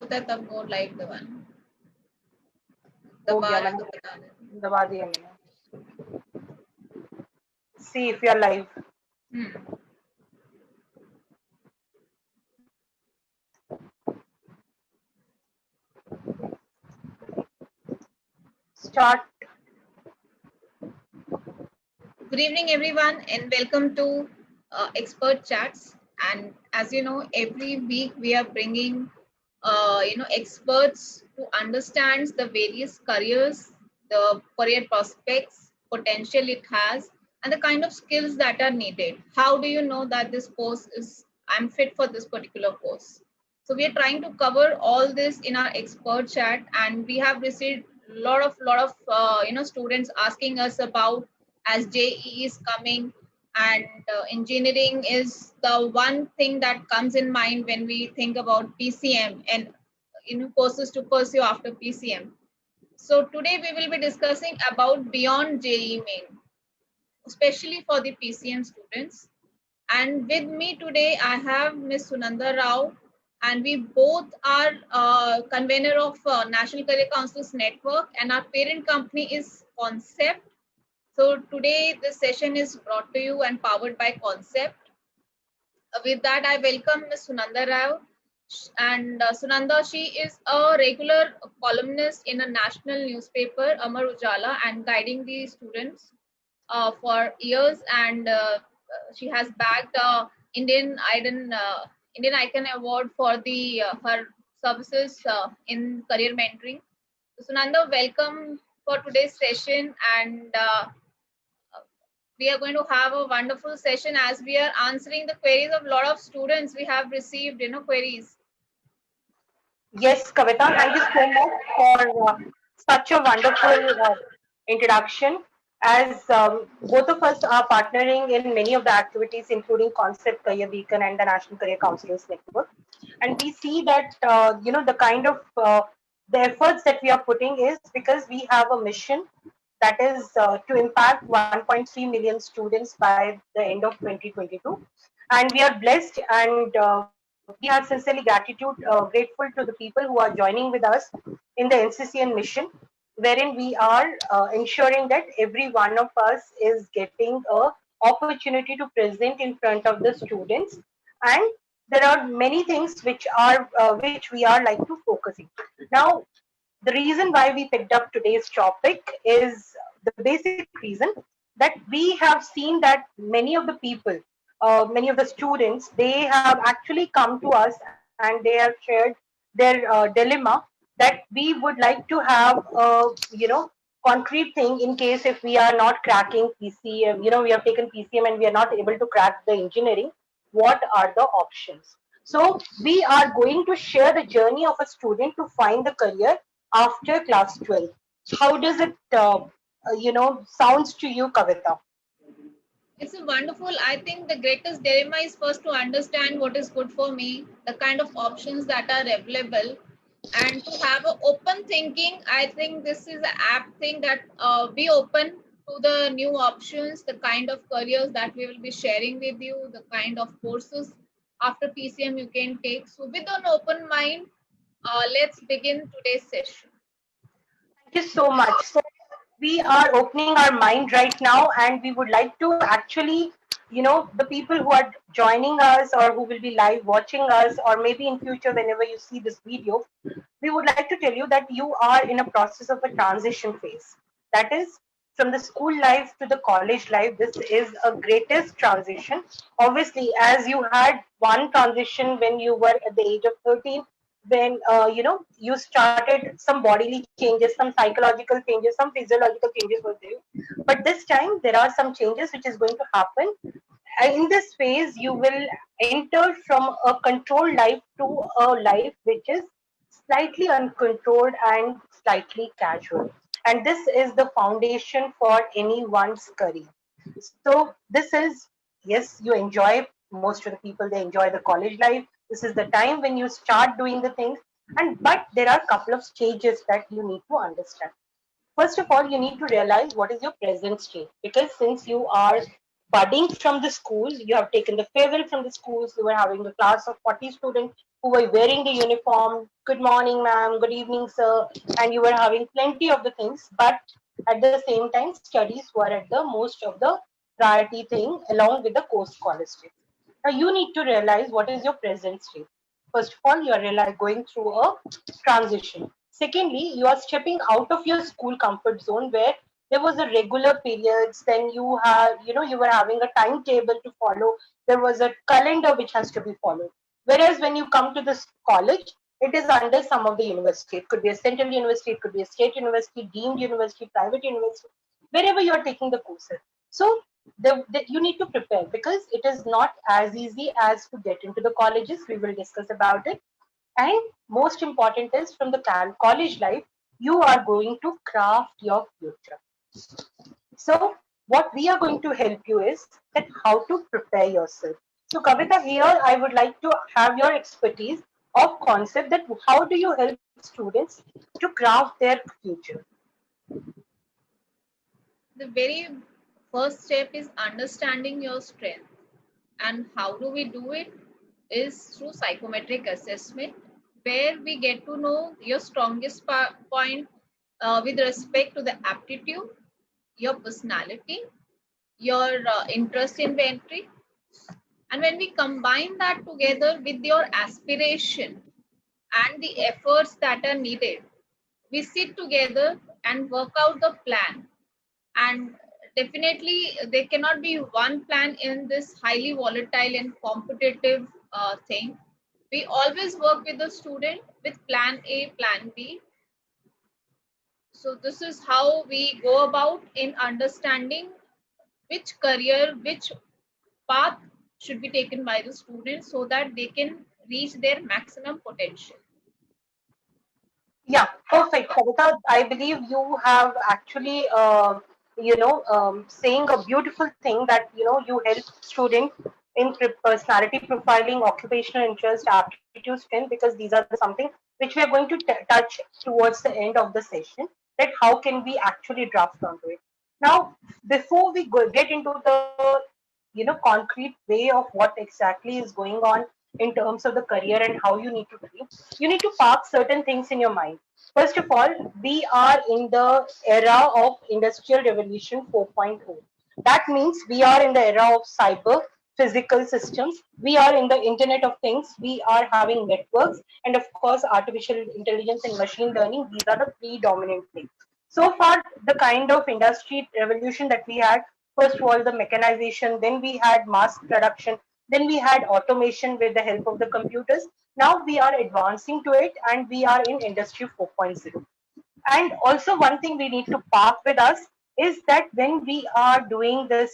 होता है तब वो लाइट दबाना, हो दबा गया रहे मैंने, तो बता देना। दबा दिया मैंने। See if you are live. Start. Good evening, everyone, and welcome to Expert Chats. And as you know, every week we are bringing, experts who understands the various careers, the career prospects, potential it has, and the kind of skills that are needed. How do you know that this course is I'm fit for this particular course? So we are trying to cover all this in our expert chat, and we have received lot of students asking us about as JEE is coming, and engineering is the one thing that comes in mind when we think about PCM and courses to pursue after PCM. So today we will be discussing about beyond JEE main, especially for the PCM students. And with me today, I have Ms. Sunanda Rao, and we both are convener of National Career Councils Network, and our parent company is Concept. So today this session is brought to you and powered by Concept. With that, I welcome Ms. Sunanda Rao. And Sunanda, she is a regular columnist in a national newspaper, Amar Ujala, and guiding the students for years. And she has bagged Indian Icon Award for the her services in career mentoring. So, Sunanda, welcome for today's session, and we are going to have a wonderful session as we are answering the queries of a lot of students. We have received queries. Yes, Kavita, thank you so much for such a wonderful introduction. As both of us are partnering in many of the activities, including Concept Career Beacon and the National Career Counselors Network, and we see that the kind of the efforts that we are putting is because we have a mission that is to impact 1.3 million students by the end of 2022, and we are blessed, and we are sincerely grateful to the people who are joining with us in the NCCN mission, wherein we are ensuring that every one of us is getting a opportunity to present in front of the students, and there are many things which we are like to focusing now. The reason why we picked up today's topic is the basic reason that we have seen that many of the people, many of the students, they have actually come to us and they have shared their dilemma that we would like to have a concrete thing in case if we are not cracking PCM, we have taken PCM and we are not able to crack the engineering. What are the options? So we are going to share the journey of a student to find the career after class 12. How does it, sounds to you, Kavita? It's a wonderful. I think the greatest dilemma is first to understand what is good for me, the kind of options that are available, and to have an open thinking. I think this is an app thing that be open to the new options, the kind of careers that we will be sharing with you, the kind of courses after PCM you can take. So, with an open mind, let's begin today's session. Thank you so much. So we are opening our mind right now, and we would like to actually, the people who are joining us or who will be live watching us, or maybe in future whenever you see this video, we would like to tell you that you are in a process of a transition phase. That is from the school life to the college life. This is a greatest transition. Obviously, as you had one transition when you were at the age of 13, when you started some bodily changes, some psychological changes, some physiological changes were there, but this time there are some changes which is going to happen. In this phase you will enter from a controlled life to a life which is slightly uncontrolled and slightly casual, and this is the foundation for anyone's career. So this is, yes, you enjoy, most of the people they enjoy the college life. This is the time when you start doing the things, and but there are a couple of stages that you need to understand. First of all, you need to realize what is your present state, because since you are budding from the school. You have taken the farewell from the schools. You were having a class of 40 students who were wearing the uniform. Good morning, ma'am. Good evening, sir. And you were having plenty of the things. But at the same time, studies were at the most of the priority thing along with the course scholarship. Now you need to realize what is your present state. First of all, you are going through a transition. Secondly, you are stepping out of your school comfort zone where there was a regular periods. Then you were having a timetable to follow. There was a calendar which has to be followed. Whereas when you come to this college, it is under some of the university. It could be a central university, it could be a state university, deemed university, private university, wherever you are taking the courses. So you need to prepare because it is not as easy as to get into the colleges. We will discuss about it. And most important is from the college life, you are going to craft your future. So what we are going to help you is that how to prepare yourself. So Kavita, here I would like to have your expertise of concept that how do you help students to craft their future? The very first step is understanding your strength. And how do we do it? Is through psychometric assessment, where we get to know your strongest point with respect to the aptitude, your personality, your interest inventory. And when we combine that together with your aspiration and the efforts that are needed, we sit together and work out the plan. And definitely there cannot be one plan in this highly volatile and competitive thing. We always work with the student with plan A, plan B. So this is how we go about in understanding which career, which path should be taken by the students so that they can reach their maximum potential. Yeah, perfect, Kavita. I believe you have actually, saying a beautiful thing that you help student in personality profiling, occupational interest, aptitude, strength, because these are the something which we are going to touch towards the end of the session. That how can we actually draft onto it? Now, before we get into the concrete way of what exactly is going on in terms of the career and how you need to treat, you need to park certain things in your mind. First of all, we are in the era of Industrial Revolution 4.0. That means we are in the era of cyber physical systems. We are in the Internet of Things. We are having networks. And of course, artificial intelligence and machine learning. These are the predominant things. So far, the kind of industry revolution that we had, first of all, the mechanization, then we had mass production, then we had automation with the help of the computers. Now we are advancing to it and we are in Industry 4.0. And also, one thing we need to park with us is that when we are doing this,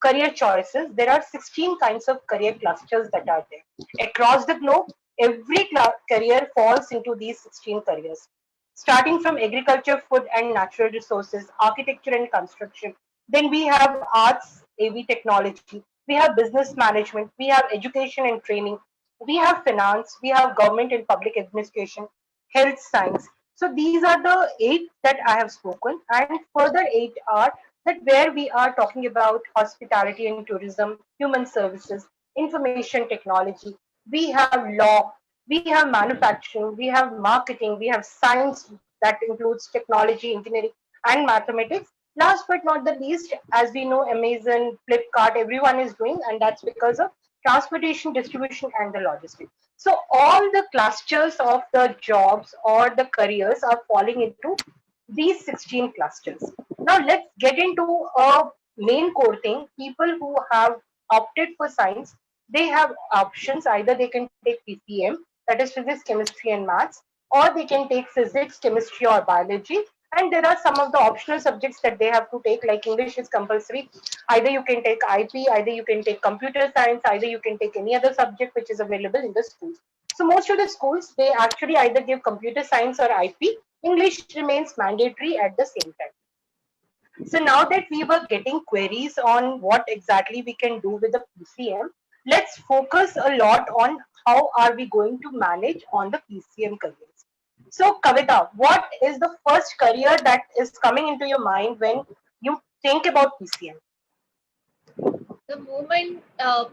career choices, there are 16 kinds of career clusters that are there. Across the globe, every career falls into these 16 careers. Starting from agriculture, food and natural resources, architecture and construction. Then we have arts, AV technology. We have business management. We have education and training. We have finance. We have government and public administration, health science. So these are the 8 that I have spoken, and further 8 are that where we are talking about hospitality and tourism, human services, information technology. We have law, we have manufacturing, we have marketing, we have science that includes technology, engineering, and mathematics. Last but not the least, as we know, Amazon, Flipkart, everyone is doing, and that's because of transportation, distribution, and the logistics. So all the clusters of the jobs or the careers are falling into these 16 clusters. Now let's get into a main core thing. People who have opted for science, they have options. Either they can take PCM, that is physics, chemistry, and maths, or they can take physics, chemistry, or biology. And there are some of the optional subjects that they have to take, like English is compulsory. Either you can take IP, either you can take computer science, either you can take any other subject which is available in the schools. So most of the schools, they actually either give computer science or IP. English remains mandatory at the same time. So now that we were getting queries on what exactly we can do with the PCM, let's focus a lot on how are we going to manage on the PCM careers. So Kavita, what is the first career that is coming into your mind when you think about PCM? The moment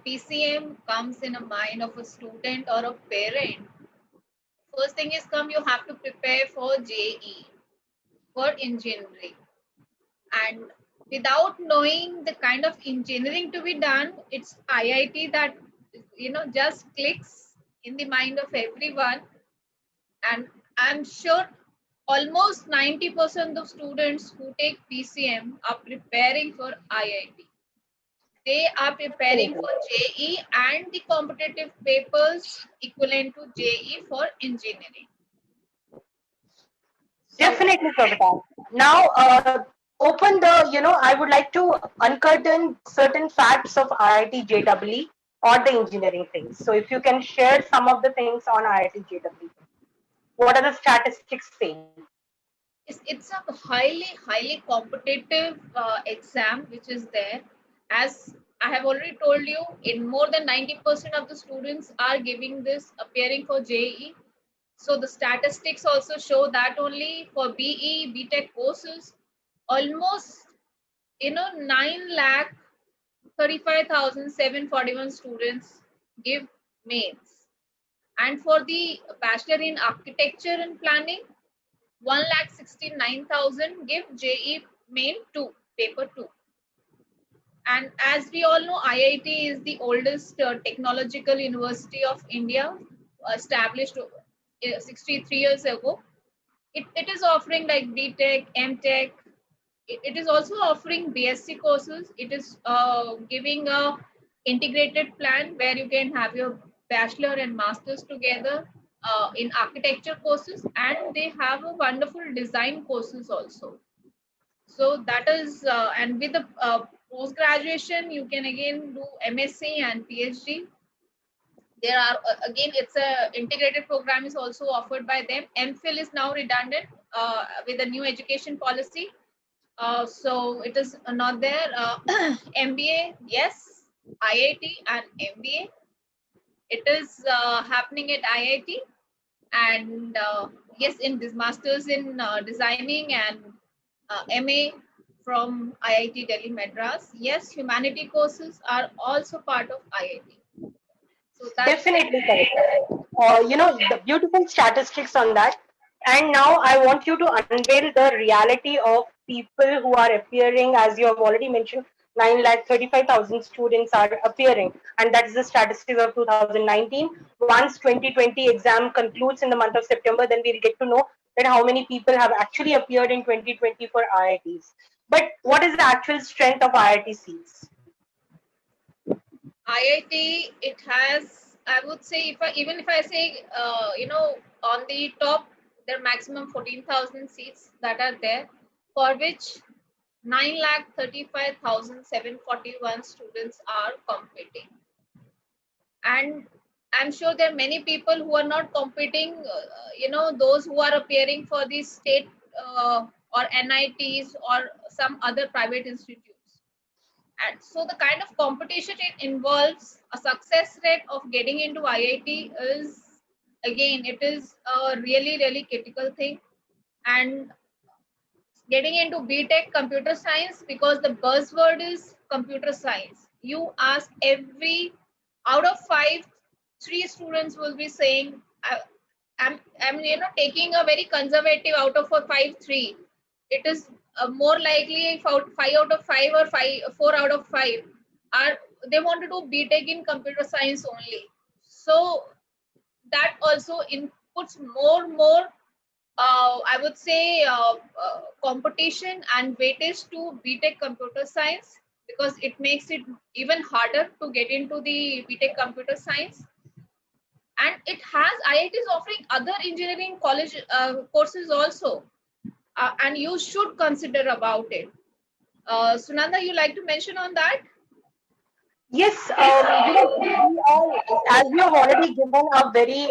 PCM comes in a mind of a student or a parent, first thing is come, you have to prepare for JE, for engineering. And without knowing the kind of engineering to be done, it's IIT that, just clicks in the mind of everyone. And I'm sure almost 90% of students who take PCM are preparing for IIT. They are preparing for JE and the competitive papers equivalent to JE for engineering. So, Definitely, Kavita. Now, open the, I would like to uncurtain certain facts of IIT JEE or the engineering things. So, if you can share some of the things on IIT JEE, what are the statistics saying? it's a highly competitive exam which is there. As I have already told you, in more than 90% of the students are giving this appearing for JE. So the statistics also show that only for BE, BTech courses, almost 9 lakh 35,741 students give mains. And for the Bachelor in Architecture and Planning, 1,69,000 give JE Main 2, paper 2. And as we all know, IIT is the oldest technological university of India, established 63 years ago. It is offering like BTech, MTech. It is also offering BSc courses. It is giving a integrated plan where you can have your bachelor and masters together in architecture courses, and they have a wonderful design courses also. So that is, and with the post graduation, you can again do MSc and PhD. There are again, it's a integrated program is also offered by them. MPhil is now redundant with the new education policy, so it is not there. MBA, yes, IIT and MBA. It is happening at IIT, and yes, in this masters in designing and MA from IIT Delhi Madras. Yes, humanity courses are also part of IIT. So that's Definitely correct. The beautiful statistics on that. And now I want you to unveil the reality of people who are appearing, as you have already mentioned, 9,35,000 students are appearing, and that is the statistics of 2019. Once 2020 exam concludes in the month of September, then we'll get to know that how many people have actually appeared in 2020 for IITs. But what is the actual strength of IIT seats? IIT. It has, I would say, even if I say, on the top, there are maximum 14,000 seats that are there, for which 9,35,741 students are competing. And I'm sure there are many people who are not competing, those who are appearing for the state or NITs or some other private institutes. And so the kind of competition it involves, a success rate of getting into IIT is, again, it is a really critical thing. And getting into BTech computer science, because the buzzword is computer science. You ask every, out of five, three students will be saying, I'm taking a very conservative, out of a five, three. It is more likely if five out of five or four out of five are, they want to do BTech in computer science only. So that also inputs more I would say competition and weightage to BTech computer science, because it makes it even harder to get into the BTech computer science. And it has, IIT is offering other engineering college courses also, and you should consider about it. Sunanda, you like to mention on that? Yes, we are, as you have already given a very,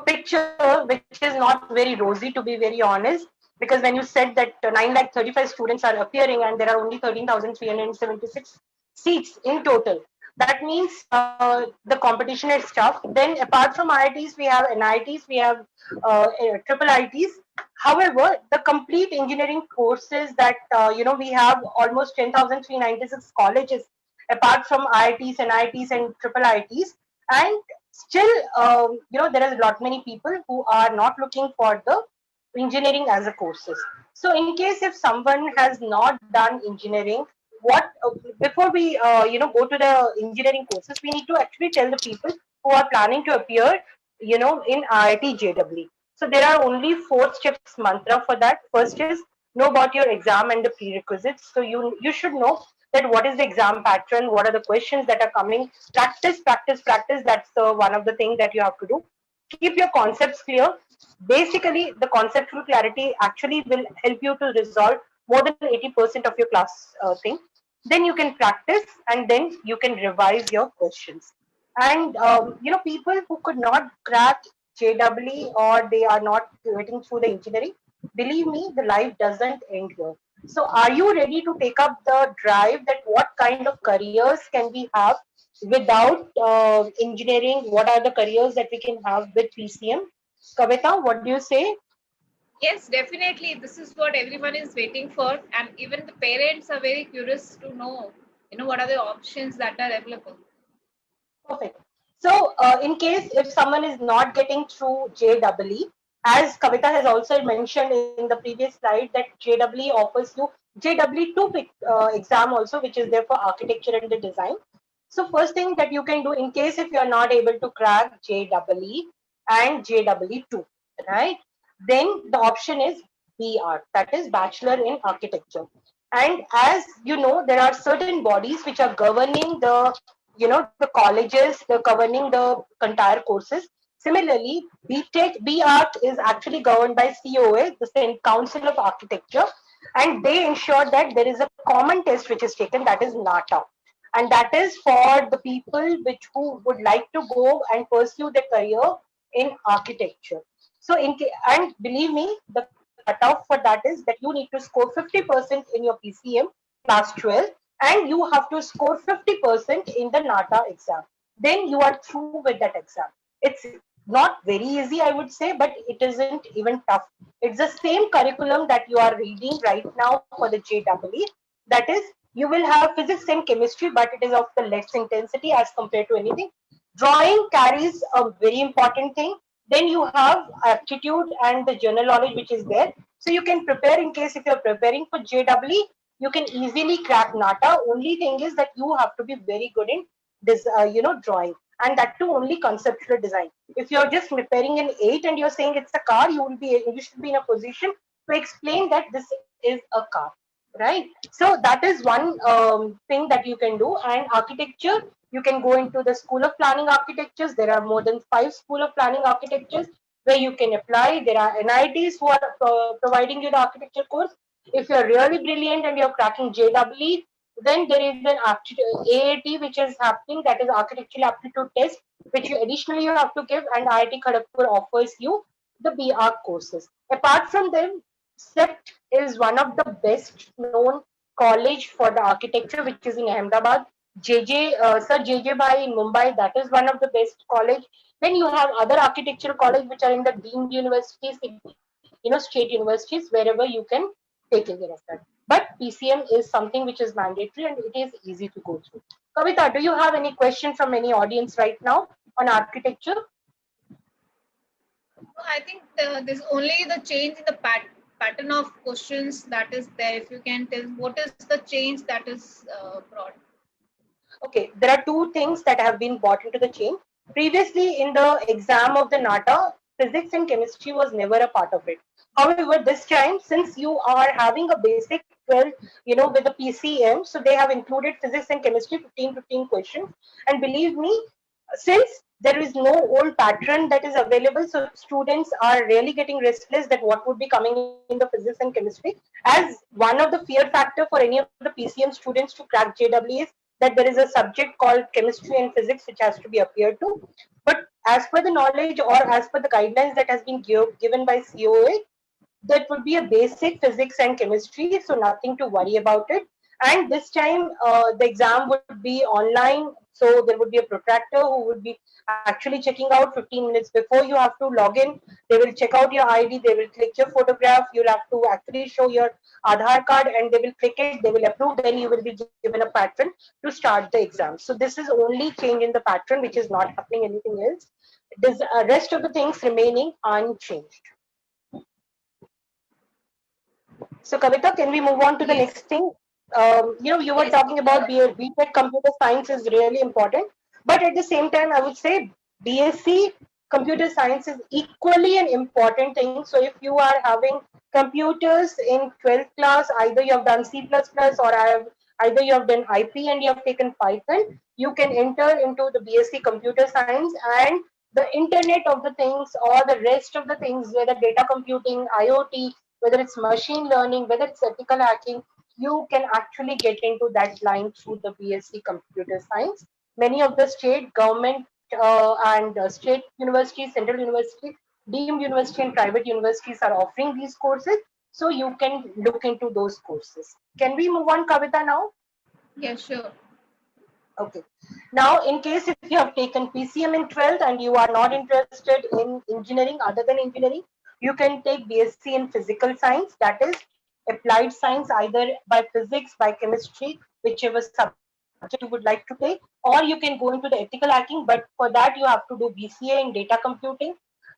picture which is not very rosy, to be very honest. Because when you said that 9,35,000 students are appearing and there are only 13,376 seats in total, that means the competition is tough. Then, apart from IITs, we have NITs, we have triple ITs. However, the complete engineering courses that we have almost 10,396 colleges apart from IITs, NITs, and triple IITs. And still, there is a lot many people who are not looking for the engineering as a courses. So in case if someone has not done engineering, what before we go to the engineering courses, we need to actually tell the people who are planning to appear in IIT JEE. So there are only 4 steps mantra for that. First is know about your exam and the prerequisites. So you should know that what is the exam pattern, what are the questions that are coming. Practice, practice, practice. That's one of the things that you have to do. Keep your concepts clear. Basically, the conceptual clarity actually will help you to resolve more than 80% of your class thing. Then you can practice and then you can revise your questions. And people who could not crack JEE or they are not getting through the engineering, believe me, the life doesn't end here. So are you ready to take up the drive that what kind of careers can we have without engineering? What are the careers that we can have with PCM? Kavita, what do you say? Yes, definitely. This is what everyone is waiting for. And even the parents are very curious to know, what are the options that are available. Perfect. So, in case if someone is not getting through JEE, as Kavita has also mentioned in the previous slide, that JEE offers you JEE2 exam also, which is there for architecture and the design. So, first thing that you can do in case if you are not able to crack JEE and JEE2, right? Then the option is BR, that is Bachelor in Architecture. And as you know, there are certain bodies which are governing the colleges, they're governing the entire courses. Similarly, BTech, BArch is actually governed by COA, the Council of Architecture, and they ensure that there is a common test which is taken, that is NATA. And that is for the people who would like to go and pursue their career in architecture. So, and believe me, the cutoff for that is that you need to score 50% in your PCM class 12, and you have to score 50% in the NATA exam. Then you are through with that exam. It's not very easy, I would say, but it isn't even tough. It's the same curriculum that you are reading right now for the JEE. That is, you will have physics and chemistry, but it is of the less intensity as compared to anything. Drawing carries a very important thing. Then you have aptitude and the general knowledge which is there. So you can prepare in case if you're preparing for JEE, you can easily crack NATA. Only thing is that you have to be very good in this, drawing, and that too only conceptual design. If you're just preparing an 8 and you're saying it's a car, you should be in a position to explain that this is a car, right? So that is one thing that you can do. And architecture, you can go into the School of Planning Architectures. There are more than 5 School of Planning Architectures where you can apply. There are NITs who are providing you the architecture course. If you're really brilliant and you're cracking JEE, then there is an AAT which is happening, that is architectural aptitude test, which you have to give, and IIT Kharagpur offers you the BR courses. Apart from them, CEPT is one of the best known college for the architecture, which is in Ahmedabad. Sir JJ Bhai in Mumbai, that is one of the best college. Then you have other architectural college which are in the deemed universities, state universities, wherever you can take care of that. But PCM is something which is mandatory and it is easy to go through. Kavita, do you have any question from any audience right now on architecture? I think there's only the change in the pattern of questions that is there. If you can tell what is the change that is brought. Okay, there are two things that have been brought into the chain. Previously, in the exam of the NATA, physics and chemistry was never a part of it. However, this time, since you are having a basic 12, with the PCM, so they have included physics and chemistry 15 questions. And believe me, since there is no old pattern that is available, so students are really getting restless that what would be coming in the physics and chemistry. As one of the fear factor for any of the PCM students to crack JEE is that there is a subject called chemistry and physics which has to be appeared to. But as per the knowledge or as per the guidelines that has been given by COA, that would be a basic physics and chemistry, so nothing to worry about it. And this time the exam would be online, so there would be a protractor who would be actually checking out 15 minutes before. You have to log in They will check out your ID, they will click your photograph, you'll have to actually show your Aadhaar card, and they will click it, they will approve, then you will be given a pattern to start the exam. So this is only change in the pattern, which is not happening anything else. This rest of the things remaining unchanged. So Kavita, can we move on to the Yes. next thing? You were Yes. talking about BTech computer science is really important, but at the same time, I would say BSc computer science is equally an important thing. So if you are having computers in 12th class, either you have done C++ or either you have done IP and you have taken Python, you can enter into the BSc computer science, and the internet of the things or the rest of the things, whether data computing, IoT, whether it's machine learning, whether it's ethical hacking, you can actually get into that line through the BSc Computer Science. Many of the state government and state universities, central university, deemed university, and private universities are offering these courses. So you can look into those courses. Can we move on, Kavita, now? Yeah, sure. Okay. Now, in case if you have taken PCM in 12th and you are not interested in engineering other than engineering, you can take BSc in physical science, that is applied science, either by physics, by chemistry, whichever subject you would like to take, or you can go into the ethical hacking, but for that you have to do BCA in data computing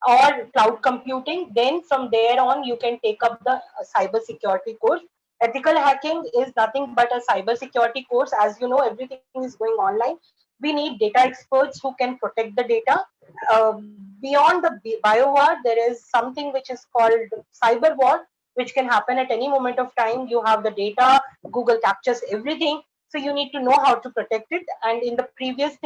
or cloud computing. Then from there on, you can take up the cyber security course. Ethical hacking is nothing but a cyber security course. As you know, everything is going online. We need data experts who can protect the data. Beyond the bio war, there is something which is called cyber war, which can happen at any moment of time. You have the data, Google captures everything, so you need to know how to protect it. And in the previous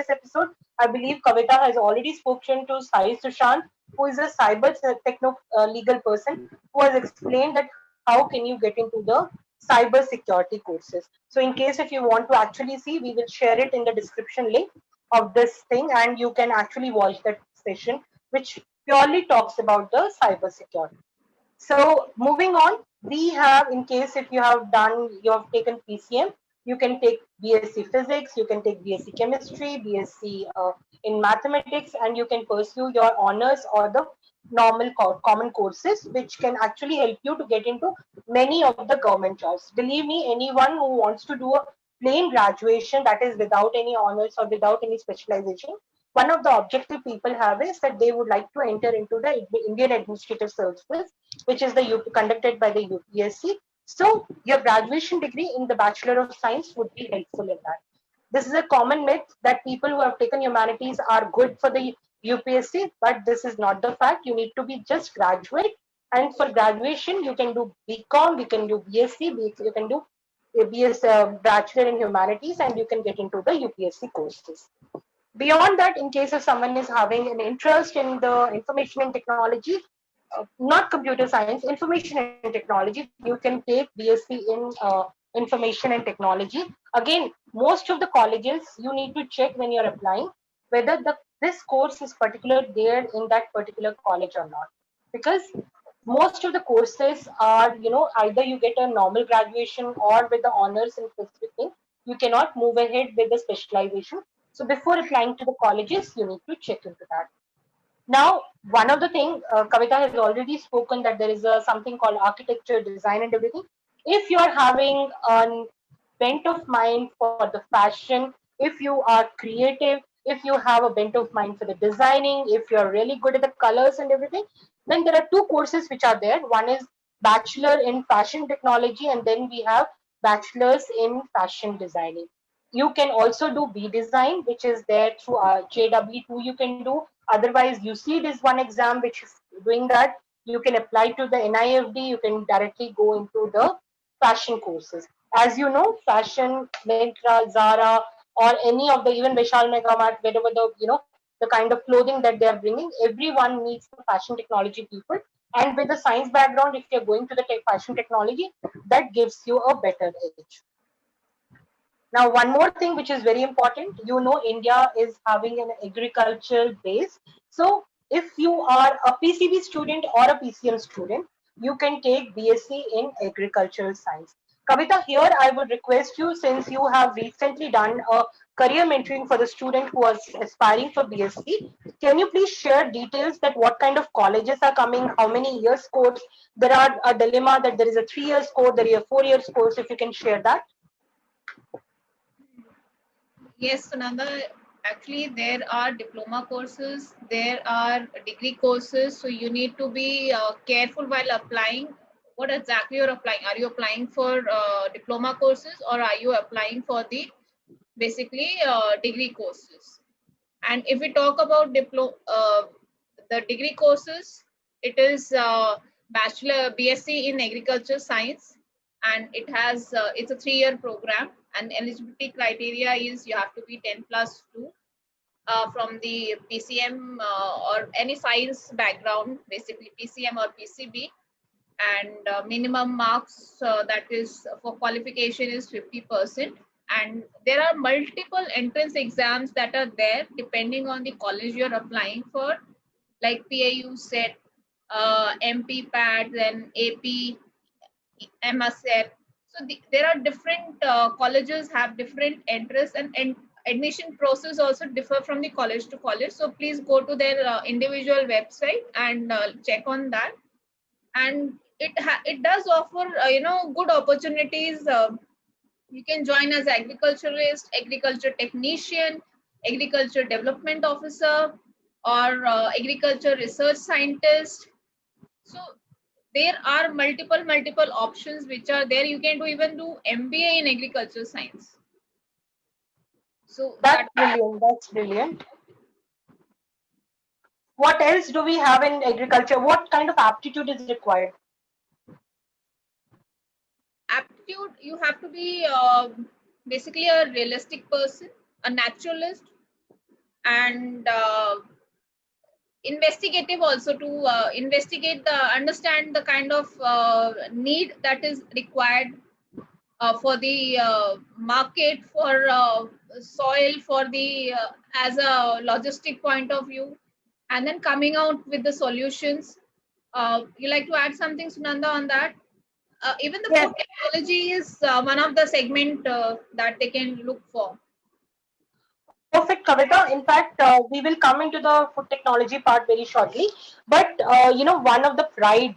episode, I believe Kavita has already spoken to Sai Sushant, who is a cyber techno legal person, who has explained that how can you get into the cyber security courses. So in case if you want to actually see, we will share it in the description link of this thing, and you can actually watch that session, which purely talks about the cyber security. So moving on, we have, in case if you have taken PCM, you can take BSc Physics, you can take BSc Chemistry, BSc in Mathematics, and you can pursue your honors or the normal common courses, which can actually help you to get into many of the government jobs. Believe me, anyone who wants to do a plain graduation, that is without any honors or without any specialization, one of the objective people have is that they would like to enter into the Indian Administrative Services, which is the conducted by the UPSC. So your graduation degree in the Bachelor of Science would be helpful in that. This is a common myth that people who have taken humanities are good for the UPSC, but this is not the fact. You need to be just graduate, and for graduation, you can do BCom, you can do BSc, you can do a BS Bachelor in Humanities, and you can get into the UPSC courses. Beyond that, in case if someone is having an interest in the information and technology, not computer science, information and technology, you can take BSc in information and technology. Again, most of the colleges, you need to check when you're applying whether this course is particular there in that particular college or not, because most of the courses are, either you get a normal graduation or with the honors in specific thing. You cannot move ahead with the specialization. So before applying to the colleges, you need to check into that. Now, one of the thing, Kavita has already spoken that there is something called architecture, design, and everything. If you are having a bent of mind for the fashion, if you are creative, if you have a bent of mind for the designing, if you are really good at the colors and everything, then there are two courses which are there. One is Bachelor in Fashion Technology, and then we have Bachelors in Fashion Designing. You can also do B Design, which is there through JW2. You can do. Otherwise, UCED is one exam which is doing that. You can apply to the NIFD. You can directly go into the fashion courses. As you know, fashion, Myntra, Zara, or any of the even Vishal Megamart, whatever the kind of clothing that they are bringing, everyone needs the fashion technology people. And with the science background, if you're going to the fashion technology, that gives you a better edge. Now, one more thing which is very important, India is having an agricultural base. So, if you are a PCB student or a PCM student, you can take BSc in agricultural science. Kavita, here I would request you, since you have recently done a career mentoring for the student who was aspiring for BSc, can you please share details that what kind of colleges are coming, how many years course? There are a dilemma that there is a 3 years course, there is a 4 years course, if you can share that. Yes, Sunanda. Actually, there are diploma courses, there are degree courses. So you need to be careful while applying. What exactly you're applying? Are you applying for diploma courses, or are you applying for the basically degree courses? And if we talk about the degree courses, it is bachelor BSc in agriculture science, and it's a 3-year program. And eligibility criteria is you have to be 10 plus 2 from the PCM or any science background, basically PCM or PCB, and minimum marks that is for qualification is 50%. And there are multiple entrance exams that are there depending on the college you're applying for, like PAU set, MP PAT, then AP, MSF. So there are different colleges have different entrance, and admission process also differ from the college to college. So please go to their individual website and check on that. And it does offer good opportunities. You can join as agriculturist, agriculture technician, agriculture development officer, or agriculture research scientist. So there are multiple options which are there. You can even do MBA in agriculture science. So That's brilliant. That's brilliant. What else do we have in agriculture? What kind of aptitude is required? aptitude, you have to be basically a realistic person, a naturalist, and investigative also, to investigate the understand the kind of need that is required for the market, for soil, for the as a logistic point of view, and then coming out with the solutions. You like to add something, Sunanda, on that? Even the Yes. food technology is one of the segment that they can look for. Perfect, Kavita. In fact, we will come into the food technology part very shortly. But one of the pride,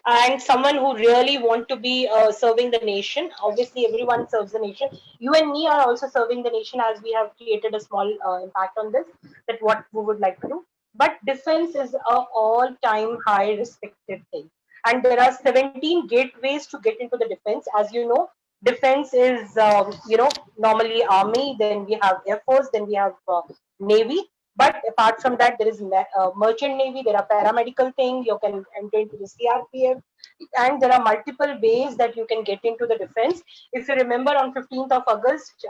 and someone who really want to be serving the nation. Obviously, everyone serves the nation. You and me are also serving the nation, as we have created a small impact on this. That what we would like to do. But defense is a all-time high respected thing, and there are 17 gateways to get into the defense. As you know, defense is normally army, then we have air force, then we have navy. But apart from that, there is merchant navy, there are paramedical thing, you can enter into the CRPF, and there are multiple ways that you can get into the defense. If you remember, on 15th of August,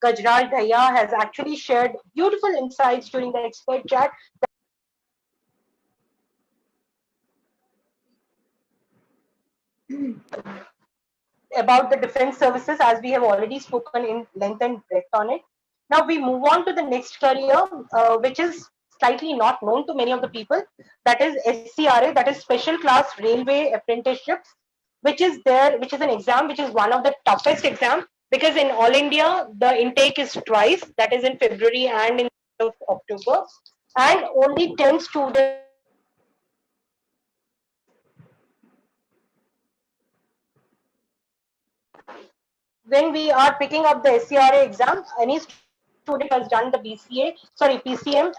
Gajraj Dhaya has actually shared beautiful insights during the expert chat about the defense services, as we have already spoken in length and breadth on it. Now we move on to the next career, which is slightly not known to many of the people. That is SCRA, that is Special Class Railway Apprenticeships, which is there, which is an exam, which is one of the toughest exam, because in all India the intake is twice, that is in February and in October, and only 10 students when we are picking up the SCRA exam, any student who has done the PCM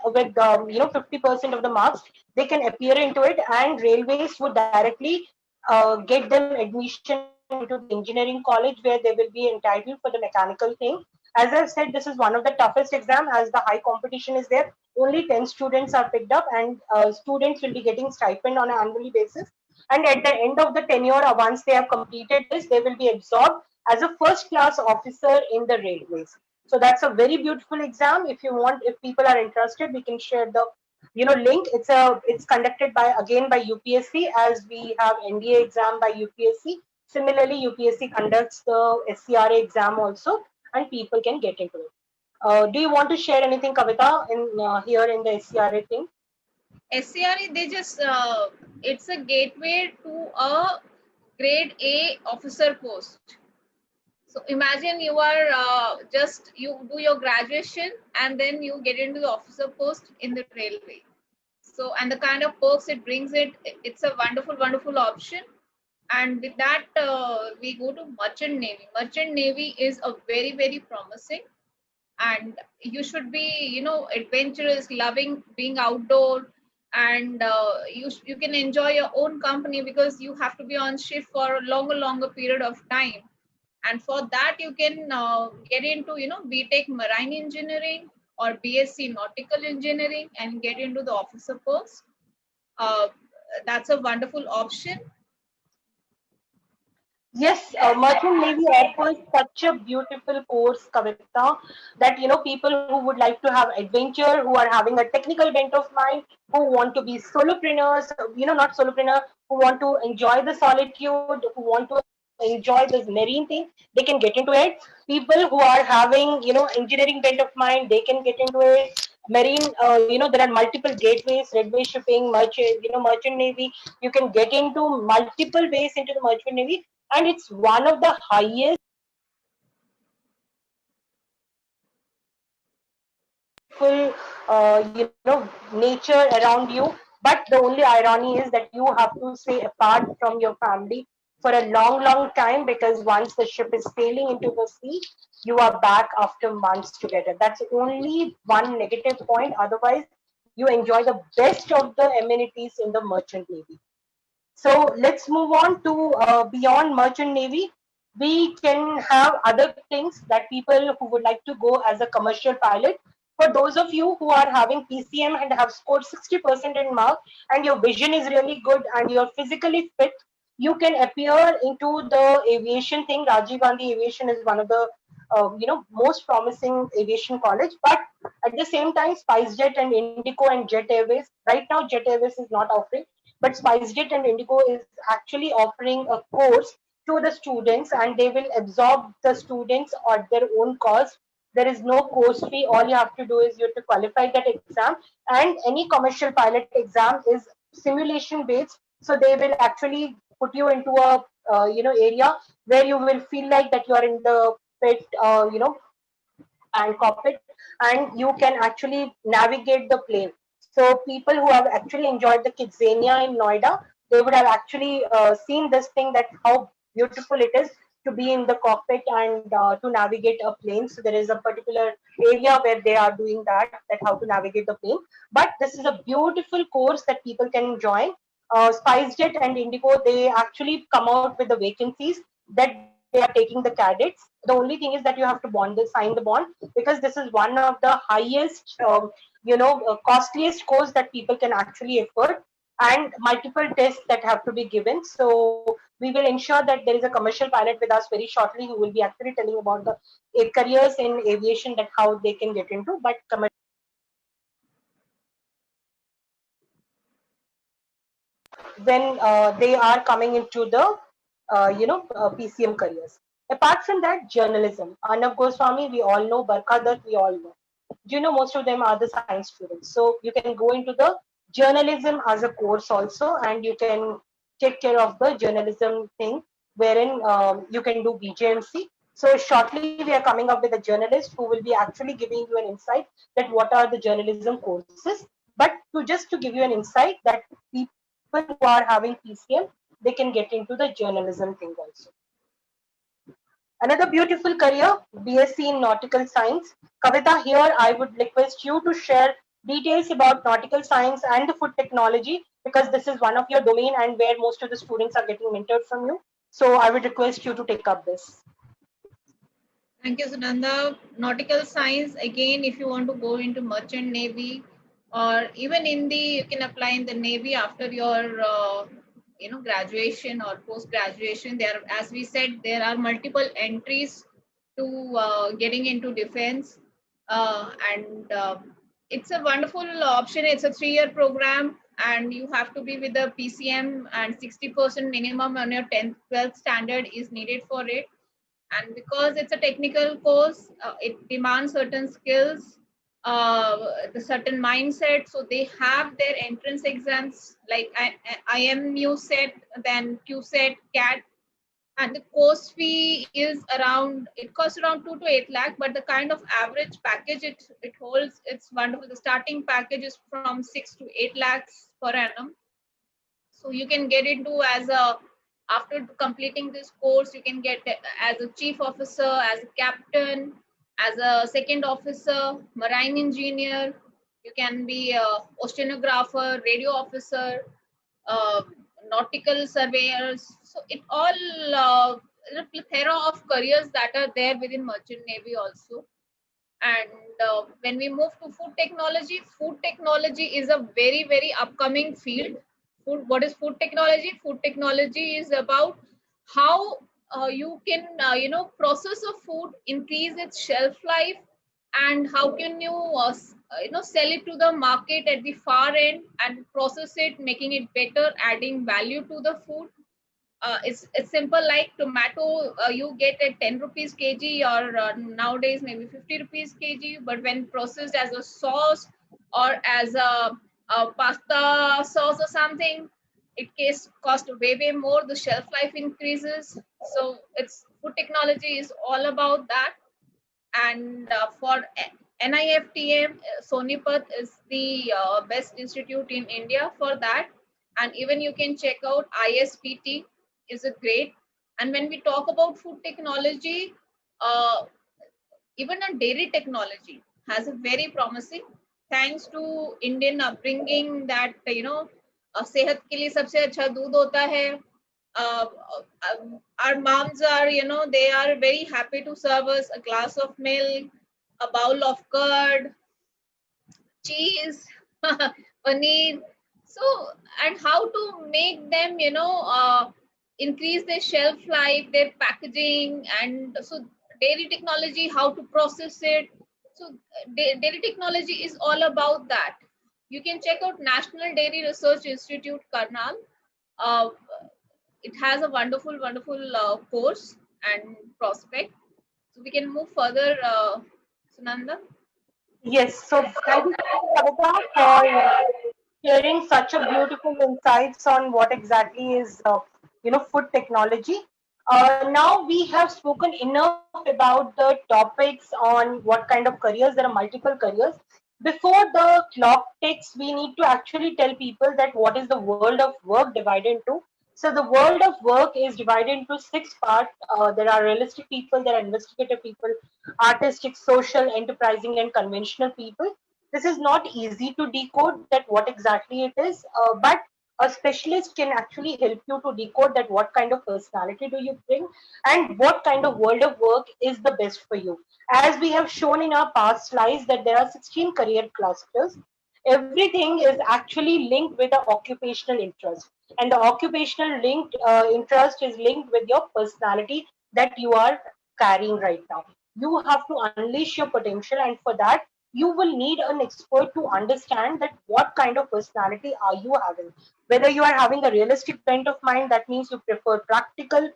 with 50% of the marks, they can appear into it, and railways would directly get them admission into the engineering college where they will be entitled for the mechanical thing. As I've said, this is one of the toughest exam as the high competition is there. Only 10 students are picked up, and students will be getting stipend on an annual basis. And at the end of the tenure, once they have completed this, they will be absorbed as a first class officer in the railways. So that's a very beautiful exam. If you want, if people are interested, we can share the link. It's conducted by, again, by UPSC, as we have NDA exam by UPSC. Similarly, UPSC conducts the SCRA exam also, and people can get into it. Do you want to share anything, Kavita, in here in the SCRA thing? SCRA, they just it's a gateway to a grade A officer post. So imagine you are just you do your graduation and then you get into the officer post in the railway. So and the kind of perks it brings, it's a wonderful option. And with that, we go to merchant navy. Merchant navy is a very promising, and you should be, you know, adventurous, loving being outdoor, and you can enjoy your own company because you have to be on shift for a longer period of time. And for that you can get into, you know, BTech marine engineering or BSc nautical engineering and get into the officer post. uh, that's a wonderful option. Yes, Merchant Navy offers such a beautiful course, Kavita, that people who would like to have adventure, who are having a technical bent of mind, who want to be solopreneurs, not solopreneur, who want to enjoy the solitude, who want to enjoy this marine thing, they can get into it. People who are having, engineering bent of mind, they can get into it. Marine, there are multiple gateways, redway shipping, merchant navy. You can get into multiple ways into the merchant navy, and it's one of the highest full nature around you. But the only irony is that you have to stay apart from your family for a long time, because once the ship is sailing into the sea, you are back after months together. That's only one negative point. Otherwise, you enjoy the best of the amenities in the merchant navy. So let's move on to beyond merchant navy. We can have other things that people who would like to go as a commercial pilot. For those of you who are having PCM and have scored 60% in mark, and your vision is really good and you're physically fit, you can appear into the aviation thing. Rajiv Gandhi Aviation is one of the most promising aviation college. But at the same time, SpiceJet and Indigo and Jet Airways. Right now, Jet Airways is not offering, but SpiceJet and Indigo is actually offering a course to the students, and they will absorb the students at their own cost. There is no course fee. All you have to do is you have to qualify that exam, and any commercial pilot exam is simulation based. So they will actually put you into a area where you will feel like that you are in the pit, and cockpit, and you can actually navigate the plane. So people who have actually enjoyed the Kidzania in Noida, they would have actually seen this thing, that how beautiful it is to be in the cockpit and to navigate a plane. So there is a particular area where they are doing that how to navigate the plane. But this is a beautiful course that people can join. SpiceJet and Indigo, they actually come out with the vacancies that they are taking the cadets. The only thing is that you have to sign the bond, because this is one of the highest, costliest course that people can actually afford, and multiple tests that have to be given. So we will ensure that there is a commercial pilot with us very shortly who will be actually telling about the careers in aviation, that how they can get into. But when they are coming into the PCM careers. Apart from that, journalism. Arnav Goswami, we all know. Barkha Dutt, we all know. Do you know most of them are the science students? So you can go into the journalism as a course also, and you can take care of the journalism thing, wherein you can do BJMC. So shortly we are coming up with a journalist who will be actually giving you an insight that what are the journalism courses. But to give you an insight that people who are having PCM, they can get into the journalism thing also. Another beautiful career, BSc in Nautical Science. Kavita, here I would request you to share details about nautical science and the food technology, because this is one of your domain and where most of the students are getting mentored from you. So I would request you to take up this. Thank you, Sunanda. Nautical science, again, if you want to go into merchant navy or even in the, you can apply in the navy after your, graduation or post graduation. There, as we said, there are multiple entries to getting into defense, and it's a wonderful option. It's a 3-year program, and you have to be with the PCM, and 60% minimum on your 10th, 12th standard is needed for it. And because it's a technical course, it demands certain skills. the certain mindset. So they have their entrance exams like IMU set, then QSET, CAT, and the course fee is around, it costs around 2 to 8 lakh, but the kind of average package it holds, it's wonderful. The starting package is from 6 to 8 lakhs per annum. So you can get into as a, after completing this course, you can get as a chief officer, as a captain, as a second officer, marine engineer. You can be a oceanographer, radio officer, uh, nautical surveyors. So it all a plethora of careers that are there within merchant navy also. And when we move to food technology is a very, very upcoming field. Food, what is food technology? Food technology is about how you can process a food, increase its shelf life, and how can you sell it to the market at the far end and process it, making it better, adding value to the food. It's simple, like tomato, you get at 10 rupees kg, or nowadays maybe 50 rupees kg, but when processed as a sauce or as a pasta sauce or something, it cost way more. The shelf life increases. So it's food technology is all about that. And for NIFTM, Sonipat is the best institute in India for that. And even you can check out ISPT is a great. And when we talk about food technology, uh, even a dairy technology has a very promising, thanks to Indian upbringing, that सेहत के लिए सबसे अच्छा दूध होता है. uh, our moms are, they are very happy to serve us a glass of milk, a bowl of curd, cheese, paneer. So, and how to make them, increase their shelf life, their packaging, and so dairy technology, how to process it. So, dairy technology is all about that. You can check out National Dairy Research Institute, Karnal. Uh, it has a wonderful, wonderful course and prospect. So we can move further, Sunanda. Yes, so thank you so much, Kavita, for sharing such a beautiful insights on what exactly is, food technology. Now we have spoken enough about the topics on what kind of careers. There are multiple careers. Before the clock ticks, we need to actually tell people that what is the world of work divided into. So the world of work is divided into six parts. There are realistic people, there are investigative people, artistic, social, enterprising, and conventional people. This is not easy to decode that what exactly it is, but a specialist can actually help you to decode that what kind of personality do you bring and what kind of world of work is the best for you. As we have shown in our past slides that there are 16 career clusters. Everything is actually linked with the occupational interest, and the occupational linked interest is linked with your personality that you are carrying right now. You have to unleash your potential, and for that you will need an expert to understand that what kind of personality are you having. Whether you are having a realistic bent of mind, that means you prefer practical,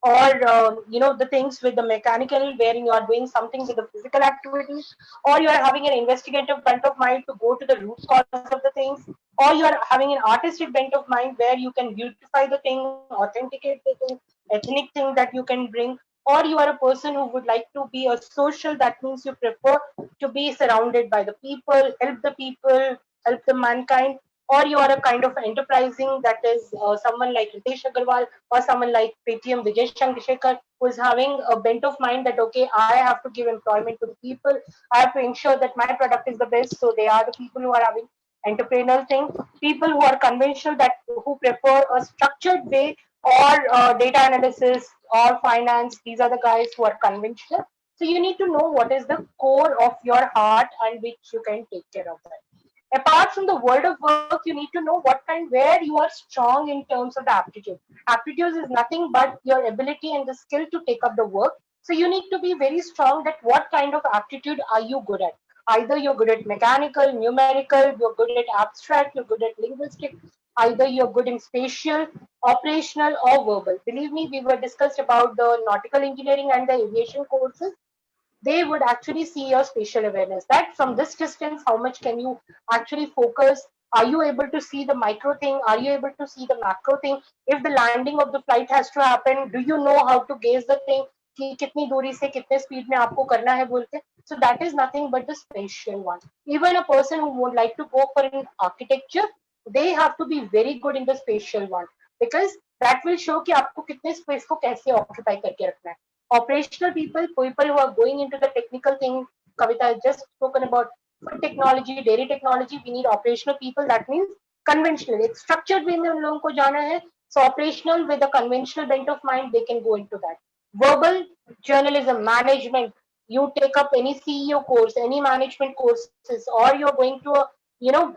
or the things with the mechanical, wherein you are doing something with the physical activities, or you are having an investigative bent of mind to go to the root cause of the things, or you are having an artistic bent of mind where you can beautify the thing, authenticate the thing, ethnic thing that you can bring, or you are a person who would like to be a social, that means you prefer to be surrounded by the people, help the mankind, or you are a kind of enterprising, that is someone like Ritesh Agarwal or someone like Paytm Vijay Shankar, who is having a bent of mind that okay, I have to give employment to the people, I have to ensure that my product is the best. So they are the people who are having entrepreneurial thing. People who are conventional, that who prefer a structured way, or data analysis or finance. These are the guys who are conventional. So you need to know what is the core of your heart and which you can take care of that. Apart from the world of work, you need to know what kind, where you are strong in terms of the aptitude. Aptitude is nothing but your ability and the skill to take up the work. So you need to be very strong that what kind of aptitude are you good at. Either you're good at mechanical, numerical, you're good at abstract, you're good at linguistic, either you're good in spatial, operational, or verbal. Believe me, we were discussed about the nautical engineering and the aviation courses. they would actually see your spatial awareness. That from this distance, how much can you actually focus? Are you able to see the micro thing? Are you able to see the macro thing? If the landing of the flight has to happen, do you know how to gauge the thing? कि कितनी दूरी से कितने speed में आपको करना है बोल के. So that is nothing but the spatial one. Even a person who would like to go for an architecture, they have to be very good in the spatial one, because that will show कि आपको कितने space को कैसे occupy करके रखना है. Operational people who are going into the technical thing, Kavita has just spoken about food technology, dairy technology, we need operational people. That means conventional. It's structured way में उन लोगों को जाना है. So operational with a conventional bent of mind, they can go into that. Verbal journalism, management, you take up any CEO course, any management courses, or you're going to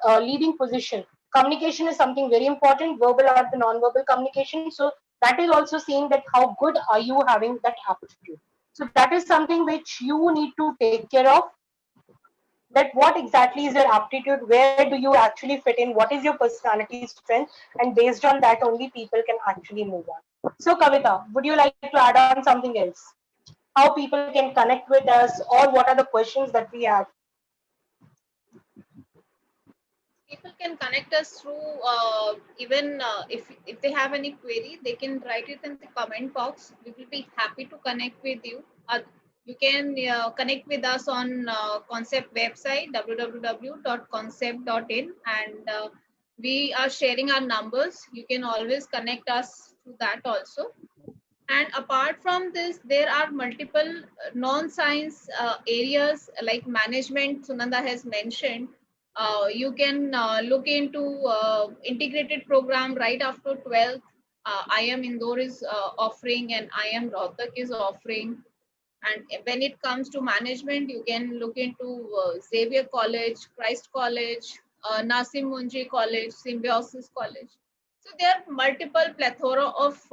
a leading position. Communication is something very important, verbal or the non-verbal communication. So that is also seeing that how good are you having that aptitude. So that is something which you need to take care of, that what exactly is your aptitude, where do you actually fit in, what is your personality strength, and based on that only people can actually move on. So Kavita, would you like to add on something else? How people can connect with us, or what are the questions that we have? People can connect us through even if they have any query, they can write it in the comment box. We will be happy to connect with you. You can connect with us on Concept website www.concept.in, and we are sharing our numbers. You can always connect us to that also. And apart from this, there are multiple non-science areas like management. Sunanda has mentioned. You can look into integrated program right after 12th. IIM Indore is offering, and IIM Rohtak is offering. And when it comes to management, you can look into Xavier College, Christ College, Nasim Munji College, Symbiosis College. So there are multiple plethora of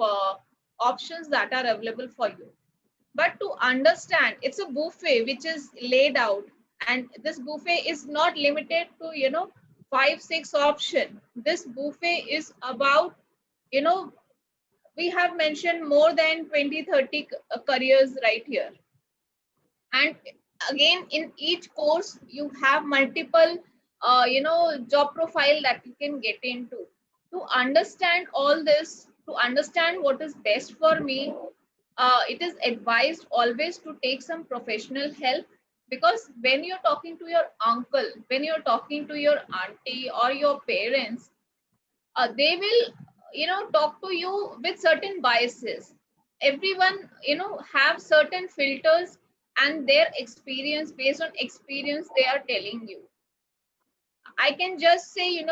options that are available for you. But to understand, it's a buffet which is laid out, and this buffet is not limited to 5-6 option. This buffet is about, you know we have mentioned more than 20-30 careers right here. And again, in each course you have multiple job profile that you can get into. To understand all this, to understand what is best for me, it is advised always to take some professional help, because when you're talking to your uncle, when you're talking to your auntie or your parents, they will talk to you with certain biases. Everyone have certain filters, and their experience, based on experience, they are telling you. I can just say,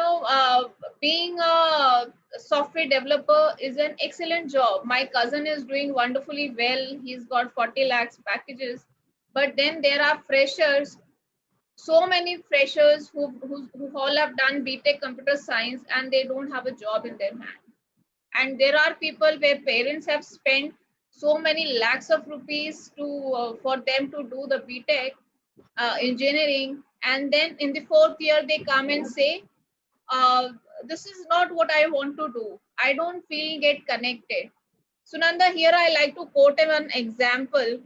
being a software developer is an excellent job. My cousin is doing wonderfully well, he's got 40 lakhs packages. But then there are freshers, so many freshers who all have done BTech computer science, and they don't have a job in their hand. And there are people where parents have spent so many lakhs of rupees to for them to do the BTech engineering, and then in the fourth year they come and say, uh, this is not what I want to do, I don't feel get connected. Sunanda, here I like to quote an example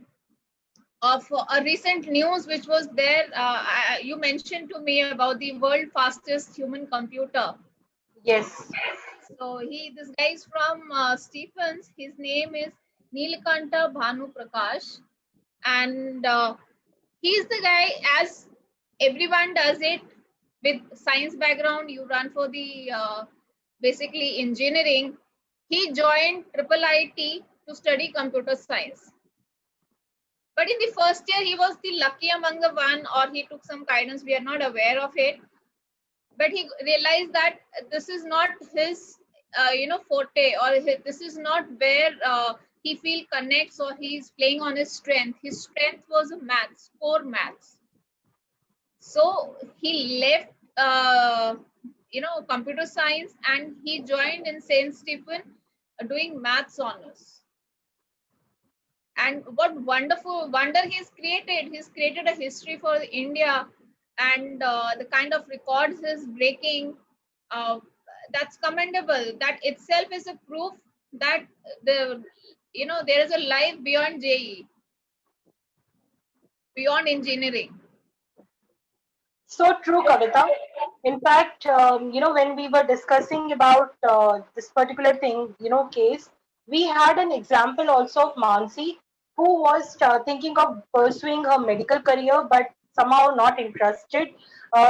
of a recent news which was there. You mentioned to me about the world fastest human computer. Yes. So this guy is from Stephens. His name is Neelakanta Bhanu Prakash, and he's the guy. As everyone does it with science background, you run for the basically engineering. He joined Triple IT to study computer science. But in the first year, he was the lucky among the one, or he took some guidance. We are not aware of it. But he realized that this is not his, forte, or this is not where he feel connects, or he's playing on his strength. His strength was maths, core maths. So he left, computer science, and he joined in Saint Stephen doing maths honors. And what wonderful wonder he's created! He's created a history for India, and the kind of records he's breaking, uh, that's commendable. That itself is a proof that there is a life beyond JE. beyond engineering. So true, Kavita. In fact, when we were discussing about this particular thing, case, we had an example also of Mansi, who was thinking of pursuing her medical career, but somehow not interested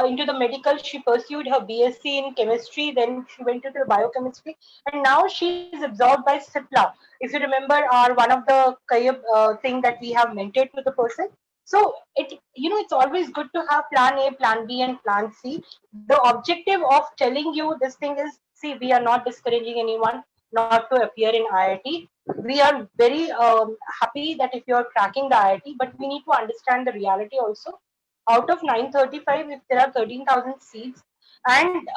into the medical. She pursued her BSc in chemistry, then she went into biochemistry, and now she is absorbed by CIPLA. If you remember, our one of the career thing that we have mentored to the person. So it's always good to have plan A, plan B, and plan C. The objective of telling you this thing is, see, we are not discouraging anyone not to appear in IIT. We are very happy that if you are cracking the IIT, but we need to understand the reality also. Out of 935, if there are 13,000 seats, and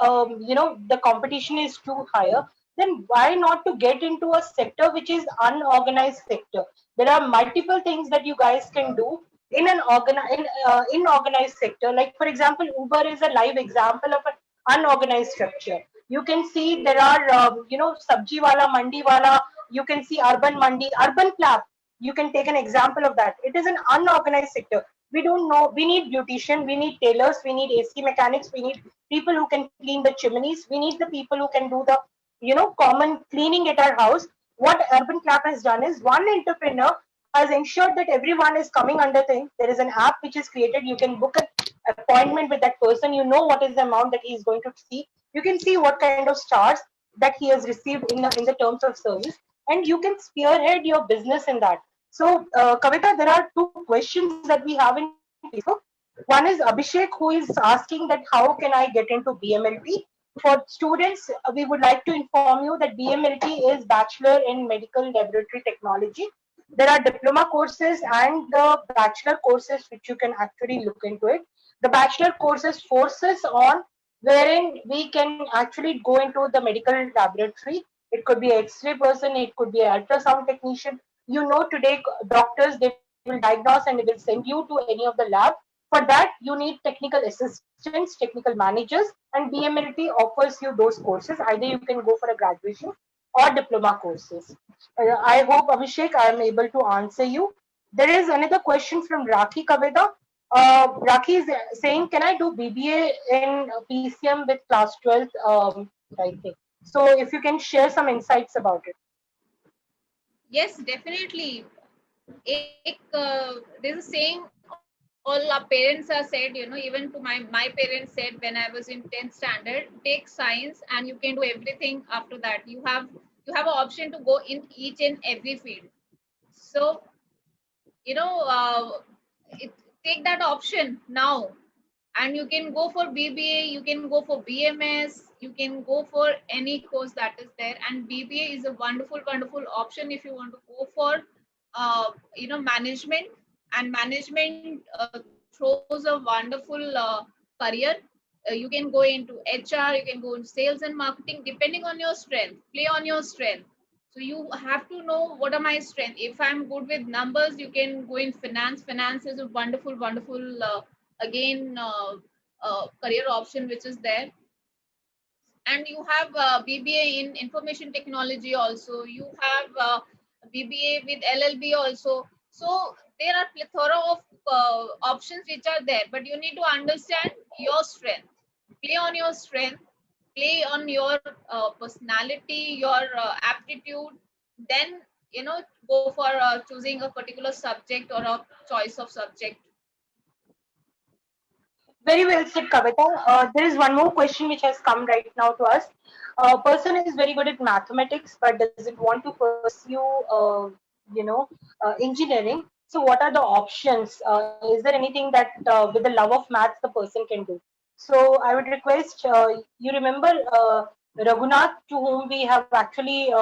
the competition is too higher, then why not to get into a sector which is unorganized sector? There are multiple things that you guys can do in an organized sector. Like for example, Uber is a live example of an unorganized structure. You can see there are sabji wala, mandi wala. You can see urban mandi, urban club. You can take an example of that. It is an unorganized sector. We don't know. We need beautician, we need tailors, we need AC mechanics, we need people who can clean the chimneys, we need the people who can do the common cleaning at our house. What Urban Clap has done is, one entrepreneur has ensured that everyone is coming under thing. There is an app which is created. You can book an appointment with that person. You know what is the amount that he is going to see. You can see what kind of stars that he has received in the terms of service, and you can spearhead your business in that. So, Kavita, there are two questions that we have in Facebook. One is Abhishek, who is asking that how can I get into BMLT? For students, we would like to inform you that BMLT is Bachelor in Medical Laboratory Technology. There are diploma courses and the bachelor courses which you can actually look into it. The bachelor courses forces on wherein we can actually go into the medical laboratory. It could be an X-ray person, it could be an ultrasound technician. Today doctors, they will diagnose and they will send you to any of the lab. For that, you need technical assistants, technical managers, and BMLT offers you those courses. Either you can go for a graduation or diploma courses. I hope, Abhishek, I am able to answer you. There is another question from Rakhi Kaveda. Rakhi is saying, can I do BBA in PCM with class 12 writing? So, if you can share some insights about it. Yes, definitely. There's a saying all our parents are said, even to my parents said when I was in 10th standard, take science and you can do everything after that. You have an option to go in each and every field. So, you know, it, take that option now, and you can go for BBA, you can go for BMS, you can go for any course that is there. And BBA is a wonderful, wonderful option if you want to go for, management. And management throws a wonderful career. You can go into HR, you can go into sales and marketing, depending on your strength. Play on your strength. So you have to know what are my strengths. If I'm good with numbers, you can go in finance. Finance is a wonderful, wonderful again career option which is there. And you have BBA in information technology also. You have BBA with LLB also. So there are plethora of options which are there, but you need to understand your strength. Play on your strength, play on your personality, your aptitude. Then go for choosing a particular subject or a choice of subject. Very well said, Kavita. There is one more question which has come right now to us. A person is very good at mathematics but doesn't want to pursue, engineering. So, what are the options? Is there anything that, with the love of maths, the person can do? So, I would request you remember Raghunath, to whom we have actually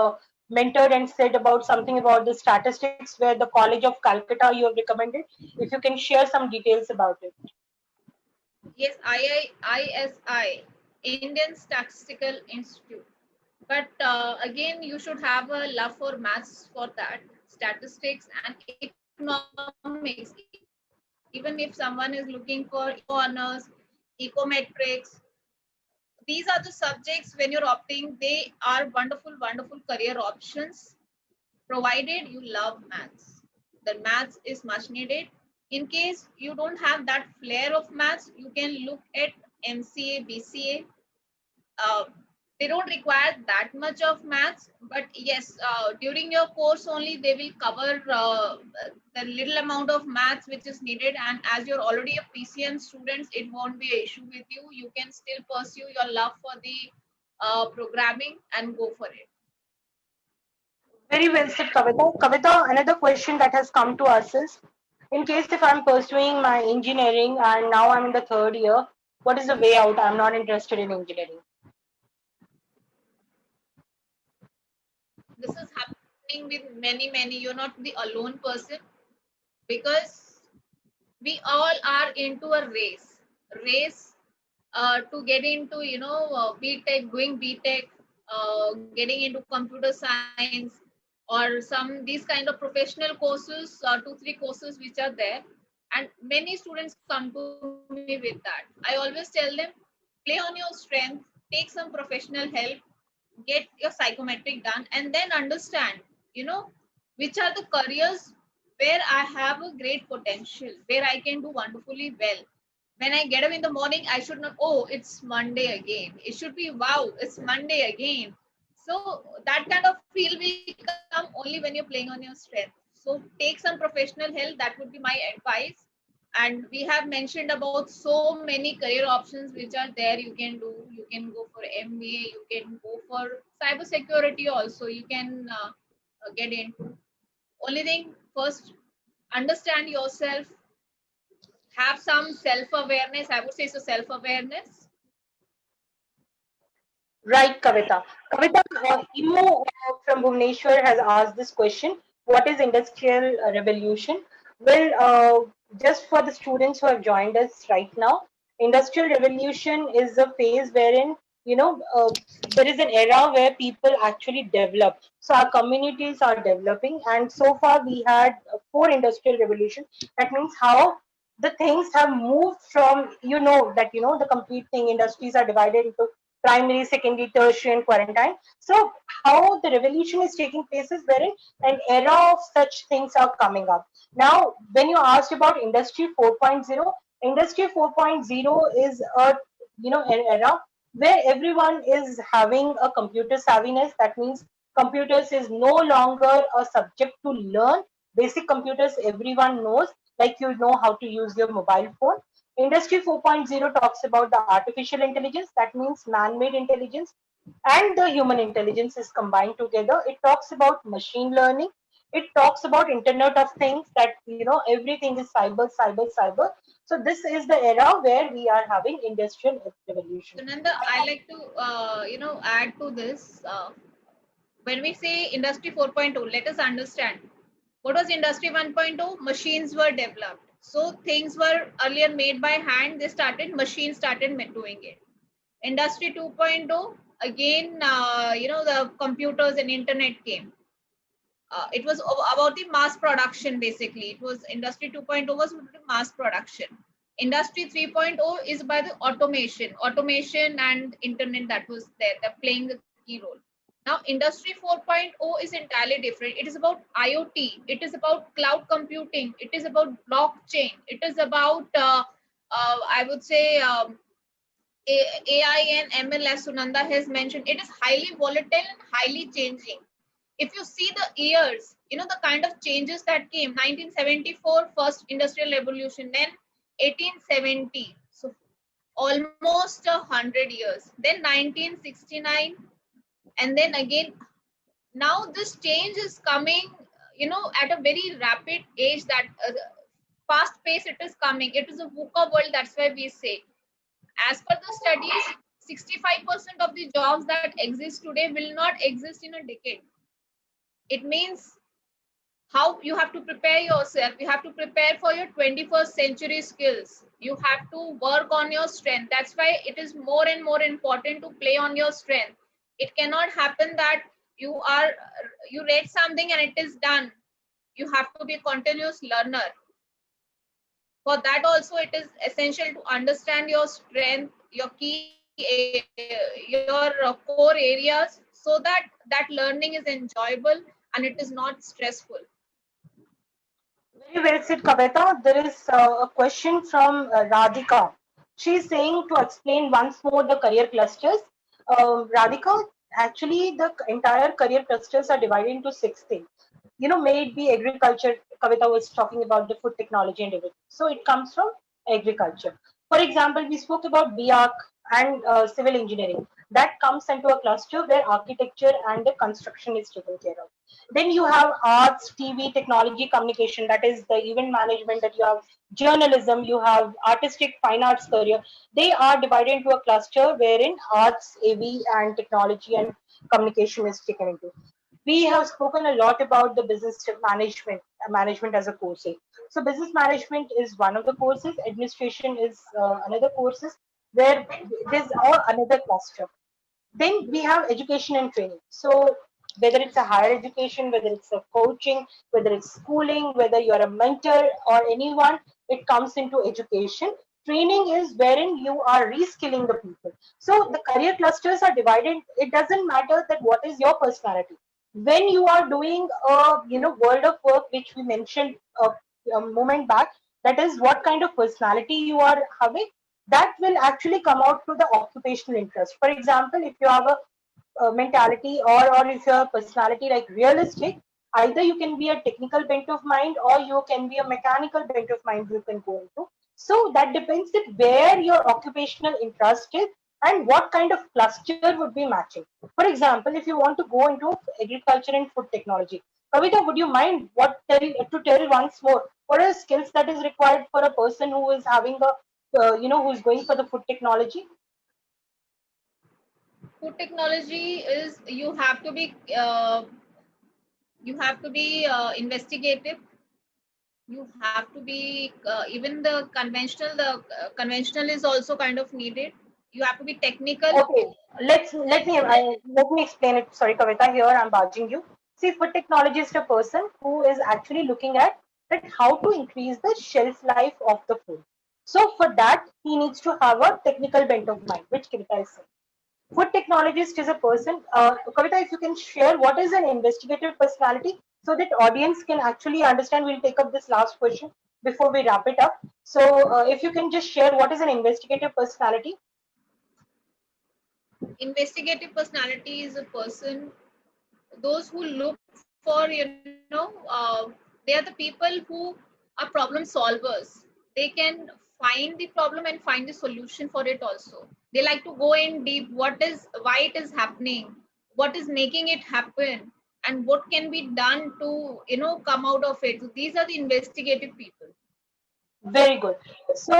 mentored and said about something about the statistics, where the College of Calcutta you have recommended. If you can share some details about it. Yes, ISI, Indian Statistical Institute. But again, you should have a love for maths for that, statistics and economics. Even if someone is looking for honors, ecometrics, these are the subjects when you're opting, they are wonderful, wonderful career options, provided you love maths. The maths is much needed In case you don't have that flair of maths, you can look at MCA, BCA. uh, they don't require that much of maths, but yes, during your course only they will cover the little amount of maths which is needed. And as you're already a PCM student, it won't be an issue with you. You can still pursue your love for the programming and go for it. Very well said, Kavita. Kavita, another question that has come to us is, in case if I'm pursuing my engineering and now I'm in the third year, what is the way out? I'm not interested in engineering. This is happening with many. You're not the alone person, because we all are into a race to get into, BTech, doing BTech, getting into computer science, or some these kind of professional courses, 2 3 courses which are there. And many students come to me with that. I always tell them, play on your strength, take some professional help, get your psychometric done, and then understand, you know which are the careers where I have a great potential, where I can do wonderfully well. When I get up in the morning, I should not, oh, it's Monday again. It should be, wow, it's Monday again. So that kind of feel will come only when you're playing on your strength. So take some professional help. That would be my advice. And we have mentioned about so many career options which are there. You can do, you can go for MBA, you can go for cyber security also. You can get into. Only thing, first, understand yourself, have some self-awareness. I would say so, self-awareness. Right, Kavita. Kavita, Imo from Bhubaneswar has asked this question: what is industrial revolution? Well, just for the students who have joined us right now, industrial revolution is a phase wherein there is an era where people actually develop. So our communities are developing, and so far we had 4 industrial revolutions. That means how the things have moved from the complete thing. Industries are divided into primary, secondary, tertiary, and quarantine. So how the revolution is taking place is wherein an era of such things are coming up. Now, when you asked about Industry 4.0, Industry 4.0 is an era where everyone is having a computer savviness. That means computers is no longer a subject to learn. Basic computers everyone knows, like you know how to use your mobile phone. Industry 4.0 talks about the artificial intelligence, that means man made intelligence, and the human intelligence is combined together. It talks about machine learning. It talks about Internet of Things, that everything is cyber. So, this is the era where we are having industrial revolution. Sunanda, I like to, add to this. When we say Industry 4.0, let us understand what was Industry 1.0. Machines were developed. So things were earlier made by hand. Machines started doing it. Industry 2.0, again, the computers and internet came. It was about the mass production, basically. It was Industry 2.0 was mass production. Industry 3.0 is by the automation and internet that was there, that playing the key role. Now, Industry 4.0 is entirely different. It is about IoT. It is about cloud computing. It is about blockchain. It is about, I would say, AI and ML, as Sunanda has mentioned. It is highly volatile and highly changing. If you see the years, the kind of changes that came: 1974, first industrial revolution, then 1870, so almost 100 years, then 1969, and then again. Now this change is coming, at a very rapid age, that fast pace it is coming. It is a VUCA world. That's why we say, as per the studies, 65% of the jobs that exist today will not exist in a decade. It means how you have to prepare yourself. You have to prepare for your 21st century skills. You have to work on your strength. That's why it is more and more important to play on your strength. It cannot happen that you read something and it is done. You have to be a continuous learner. For that also, it is essential to understand your strength, your your core areas, so that that learning is enjoyable and it is not stressful. Well said, Kavita. There is a question from Radhika. She's saying to explain once more the career clusters. Radhika, actually, the entire career clusters are divided into six things. May it be agriculture. Kavita was talking about the food technology and everything. So it comes from agriculture. For example, we spoke about BARC and civil engineering. That comes into a cluster where architecture and the construction is taken care of. Then you have arts, TV, technology, communication, that is the event management, that you have journalism, you have artistic fine arts career. They are divided into a cluster wherein arts, AV, and technology and communication is taken into. We have spoken a lot about the business management as a course. So business management is one of the courses, administration is another courses, where there's all another cluster. Then we have education and training. So whether it's a higher education, whether it's a coaching, whether it's schooling, whether you're a mentor or anyone, it comes into education. Training is wherein you are reskilling the people. So the career clusters are divided. It doesn't matter that what is your personality. When you are doing a world of work, which we mentioned a moment back, that is what kind of personality you are having, that will actually come out through the occupational interest. For example, if you have a mentality, or if your personality like realistic, either you can be a technical bent of mind or you can be a mechanical bent of mind you can go into. So that depends that where your occupational interest is and what kind of cluster would be matching. For example, if you want to go into agriculture and food technology, Kavita, would you mind to tell once more what are the skills that is required for a person who is having a who's going for the food technology? Food technology is you have to be investigative. You have to be even the conventional is also kind of needed. You have to be technical. Okay, let me explain it. Sorry, Kavita, here I'm barging you. See, food technologist a person who is actually looking at that how to increase the shelf life of the food. So for that, he needs to have a technical bent of mind, which Kavita is saying. Food technologist is a person. Kavita, if you can share what is an investigative personality, so that audience can actually understand. We'll take up this last question before we wrap it up. So, if you can just share what is an investigative personality. Investigative personality is a person, those who look for, they are the people who are problem solvers. They can find the problem and find the solution for it also. They like to go in deep, why it is happening, what is making it happen, and what can be done to come out of it. So these are the investigative people. Very good. So,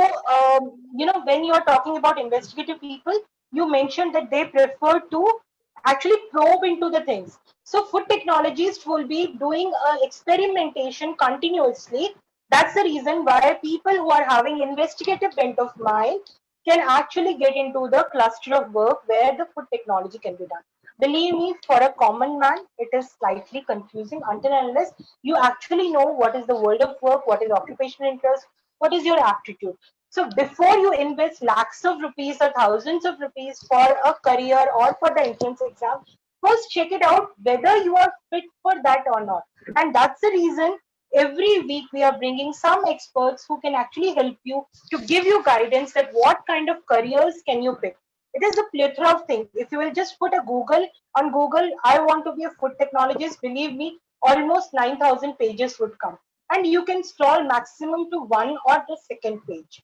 when you're talking about investigative people, you mentioned that they prefer to actually probe into the things. So, food technologists will be doing experimentation continuously. That's the reason why people who are having investigative bent of mind can actually get into the cluster of work where the food technology can be done. Believe me, for a common man, it is slightly confusing until and unless you actually know what is the world of work, what is occupational interest, what is your aptitude. So before you invest lakhs of rupees or thousands of rupees for a career or for the entrance exam, first check it out whether you are fit for that or not. And that's the reason every week we are bringing some experts who can actually help you to give you guidance that what kind of careers can you pick. It is a plethora of things. If you will just put a Google, I want to be a food technologist, believe me, almost 9,000 pages would come, and you can scroll maximum to one or the second page.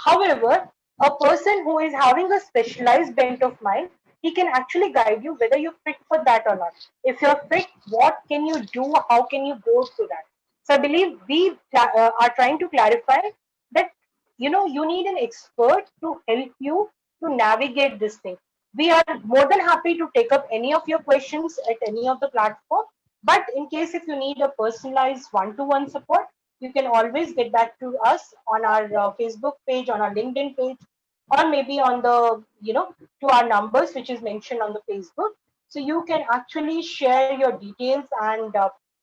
However, a person who is having a specialized bent of mind, he can actually guide you whether you're fit for that or not. If you're fit, what can you do? How can you go through that? So I believe we are trying to clarify that you need an expert to help you to navigate this thing. We are more than happy to take up any of your questions at any of the platform. But in case if you need a personalized one-to-one support, you can always get back to us on our Facebook page, on our LinkedIn page, or maybe on the to our numbers which is mentioned on the Facebook. So you can actually share your details, and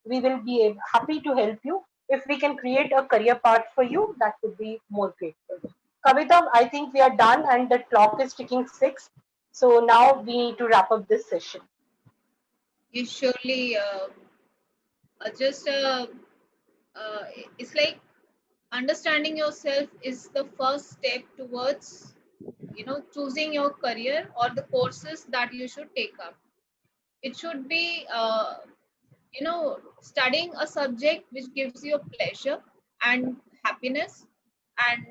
we will be happy to help you. If we can create a career path for you, that would be more grateful. Kavita, I think we are done, and the clock is ticking 6. So now we need to wrap up this session. You surely just it's like understanding yourself is the first step towards, choosing your career or the courses that you should take up. It should be, studying a subject which gives you a pleasure and happiness, and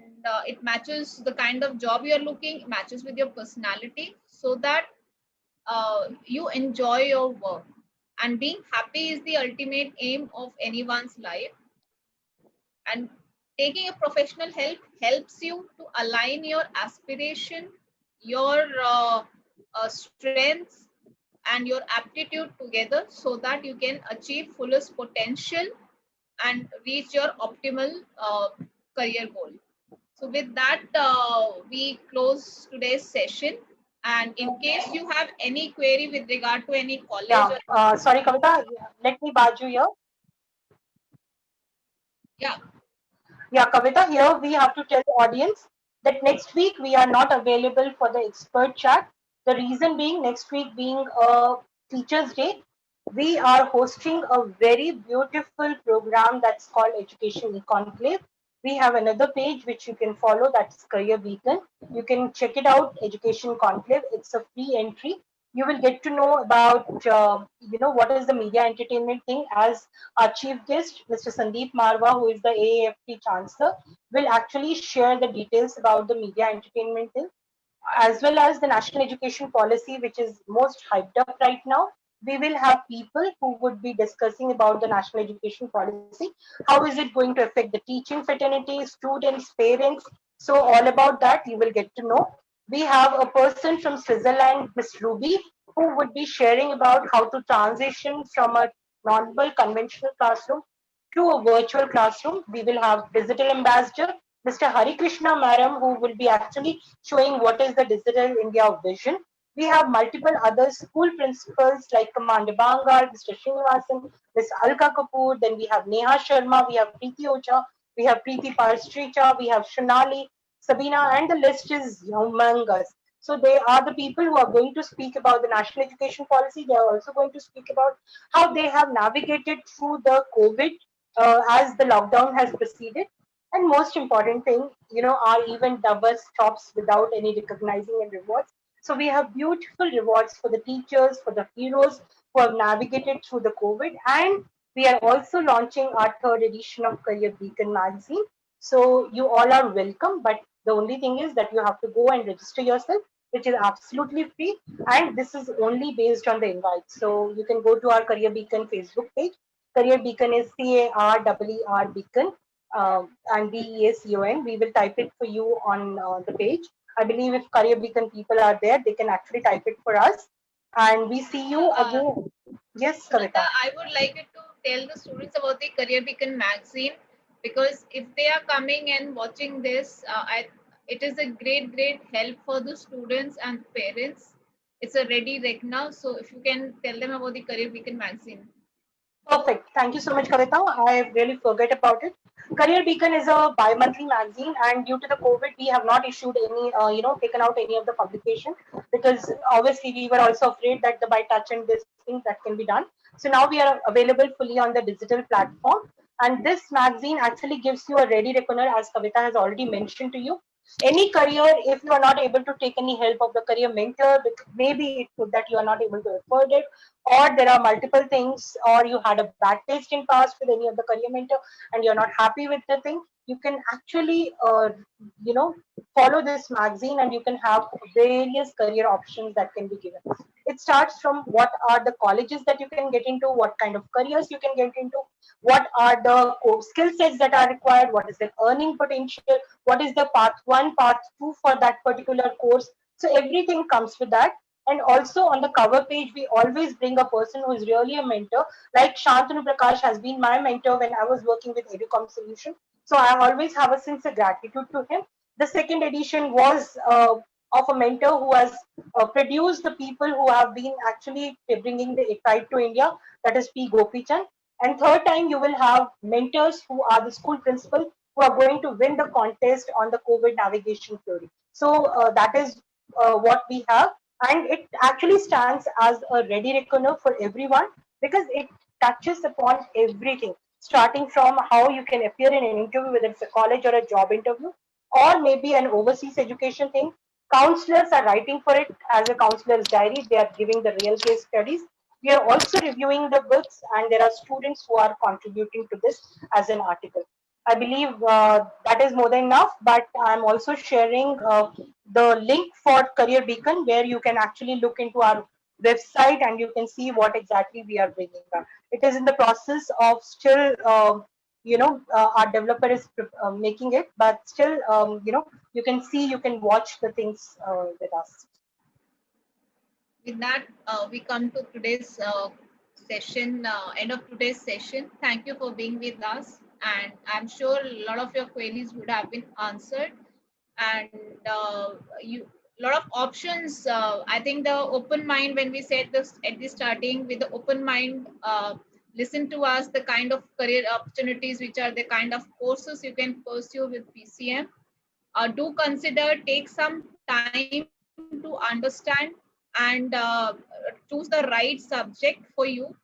it matches the kind of job you're looking, matches with your personality, so that you enjoy your work. And being happy is the ultimate aim of anyone's life. And taking a professional help helps you to align your aspiration, your strengths, and your aptitude together, so that you can achieve fullest potential and reach your optimal career goal. So with that, we close today's session. And in case you have any query with regard to any college Yeah. or Sorry, Kavita. Let me badge you here. yeah, Yeah, Kavita, here we have to tell the audience that next week we are not available for the expert chat. The reason being, next week being a Teachers' Day, we are hosting a very beautiful program that's called Education Conclave. We have another page which you can follow, that's Career Beacon. You can check it out, Education Conclave. It's a free entry. You will get to know about what is the media entertainment thing. As our chief guest, Mr. Sandeep Marwa, who is the AAFT Chancellor, will actually share the details about the media entertainment thing, as well as the national education policy, which is most hyped up right now. We will have people who would be discussing about the national education policy. How is it going to affect the teaching fraternity, students, parents? So all about that you will get to know. We have a person from Switzerland, Miss Ruby, who would be sharing about how to transition from a normal conventional classroom to a virtual classroom. We will have digital ambassador, Mr. Hari Krishna Maram, who will be actually showing what is the digital India vision. We have multiple other school principals like Commander Bangar, Mr. Srinivasan, Ms. Alka Kapoor, then we have Neha Sharma, we have Preeti Ocha, we have Preeti Parstricha, we have Shonali, Sabina, and the list is humongous. So they are the people who are going to speak about the national education policy. They are also going to speak about how they have navigated through the COVID as the lockdown has proceeded. And most important thing, our event never stops without any recognizing and rewards. So we have beautiful rewards for the teachers, for the heroes who have navigated through the COVID. And we are also launching our third edition of Career Beacon magazine. So you all are welcome, but the only thing is that you have to go and register yourself, which is absolutely free. And this is only based on the invite. So you can go to our Career Beacon Facebook page. Career Beacon is CAREER Beacon, and BEACON. We will type it for you on the page. I believe if Career Beacon people are there, they can actually type it for us. And we see you again. Yes, Sunita, Kavita. I would like you to tell the students about the Career Beacon magazine, because if they are coming and watching this, it is a great, great help for the students and parents. It's a ready rec now, so if you can tell them about the Career Beacon magazine. Perfect. Thank you so much, Kavita. I really forget about it. Career Beacon is a bi-monthly magazine, and due to the COVID, we have not issued any, taken out any of the publication, because obviously we were also afraid that the by touch and this thing that can be done. So now we are available fully on the digital platform, and this magazine actually gives you a ready reckoner, as Kavita has already mentioned to you. Any career, if you are not able to take any help of the career mentor, maybe it could that you are not able to afford it, or there are multiple things, or you had a bad taste in past with any of the career mentor and you're not happy with the thing, you can actually you know follow this magazine, and you can have various career options that can be given. It starts from what are the colleges that you can get into, what kind of careers you can get into, what are the skill sets that are required, what is the earning potential, what is the path one, path two for that particular course. So everything comes with that. And also on the cover page, we always bring a person who is really a mentor. Like Shantanu Prakash has been my mentor when I was working with Educom Solution. So I always have a sincere gratitude to him. The second edition was of a mentor who has produced the people who have been actually bringing the pride to India, that is P. Gopichan. And third time, you will have mentors who are the school principal who are going to win the contest on the COVID navigation theory. So that is what we have, and it actually stands as a ready reckoner for everyone, because it touches upon everything. starting from how you can appear in an interview, whether it's a college or a job interview, or maybe an overseas education thing. Counselors are writing for it as a counselor's diary. They are giving the real case studies. We are also reviewing the books, and there are students who are contributing to this as an article. I believe that is more than enough, but I'm also sharing the link for Career Beacon, where you can actually look into our website and you can see what exactly we are bringing up. It is in the process of still, our developer is making it, but still, you can see, you can watch the things with us. With that, we come to today's session, end of today's session. Thank you for being with us. And I'm sure a lot of your queries would have been answered. And you a lot of options. I think the open mind, when we said this at the starting, with the open mind, listen to us, the kind of career opportunities, which are the kind of courses you can pursue with PCM. Do consider, take some time to understand and choose the right subject for you.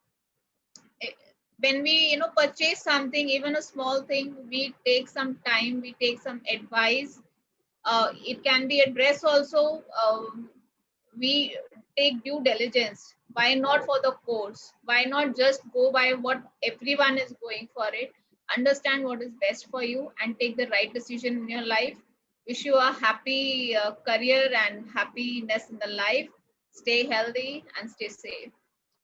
When we purchase something, even a small thing, we take some time, we take some advice. It can be a dress also. We take due diligence. Why not for the course? Why not just go by what everyone is going for it? Understand what is best for you and take the right decision in your life. Wish you a happy career and happiness in the life. Stay healthy and stay safe.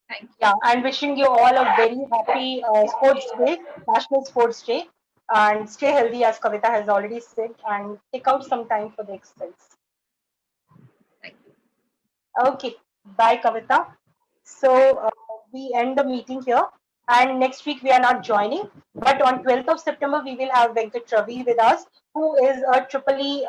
Thank you. Yeah, and wishing you all a very happy Sports Day, National Sports Day, and stay healthy, as Kavita has already said, and take out some time for the exercise. Thank you. Okay, bye, Kavita. So we end the meeting here, and next week we are not joining, but on 12th of September we will have Venkat Ravi with us, who is a triple E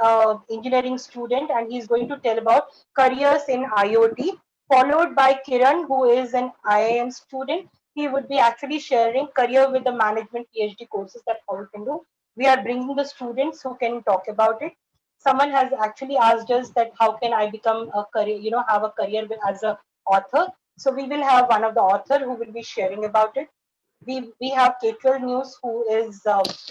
engineering student, and he's going to tell about careers in IoT, followed by Kiran, who is an IIM student. He would be actually sharing career with the management PhD courses that how we can do. We are bringing the students who can talk about it. Someone has actually asked us that how can I become a career, have a career as a author. So we will have one of the author who will be sharing about it. We have K12 News, who is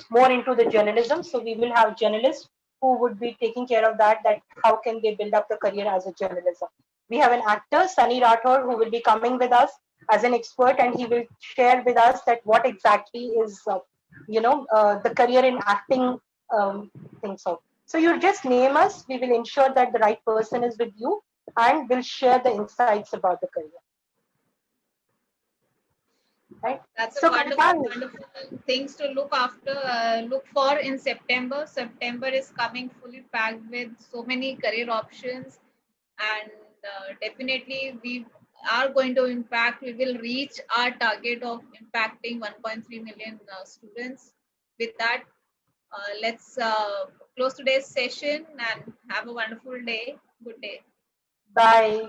more into the journalism. So we will have journalists who would be taking care of that, that how can they build up the career as a journalism. We have an actor, Sunny Rathore, who will be coming with us as an expert, and he will share with us that what exactly is the career in acting thing. So you just name us. We will ensure that the right person is with you, and will share the insights about the career. Right. That's a So wonderful, Kavita, wonderful things to look after, look for in September. September is coming fully packed with so many career options, and definitely we are going to impact. We will reach our target of impacting 1.3 million students. With that, let's close today's session and have a wonderful day. Good day. bye.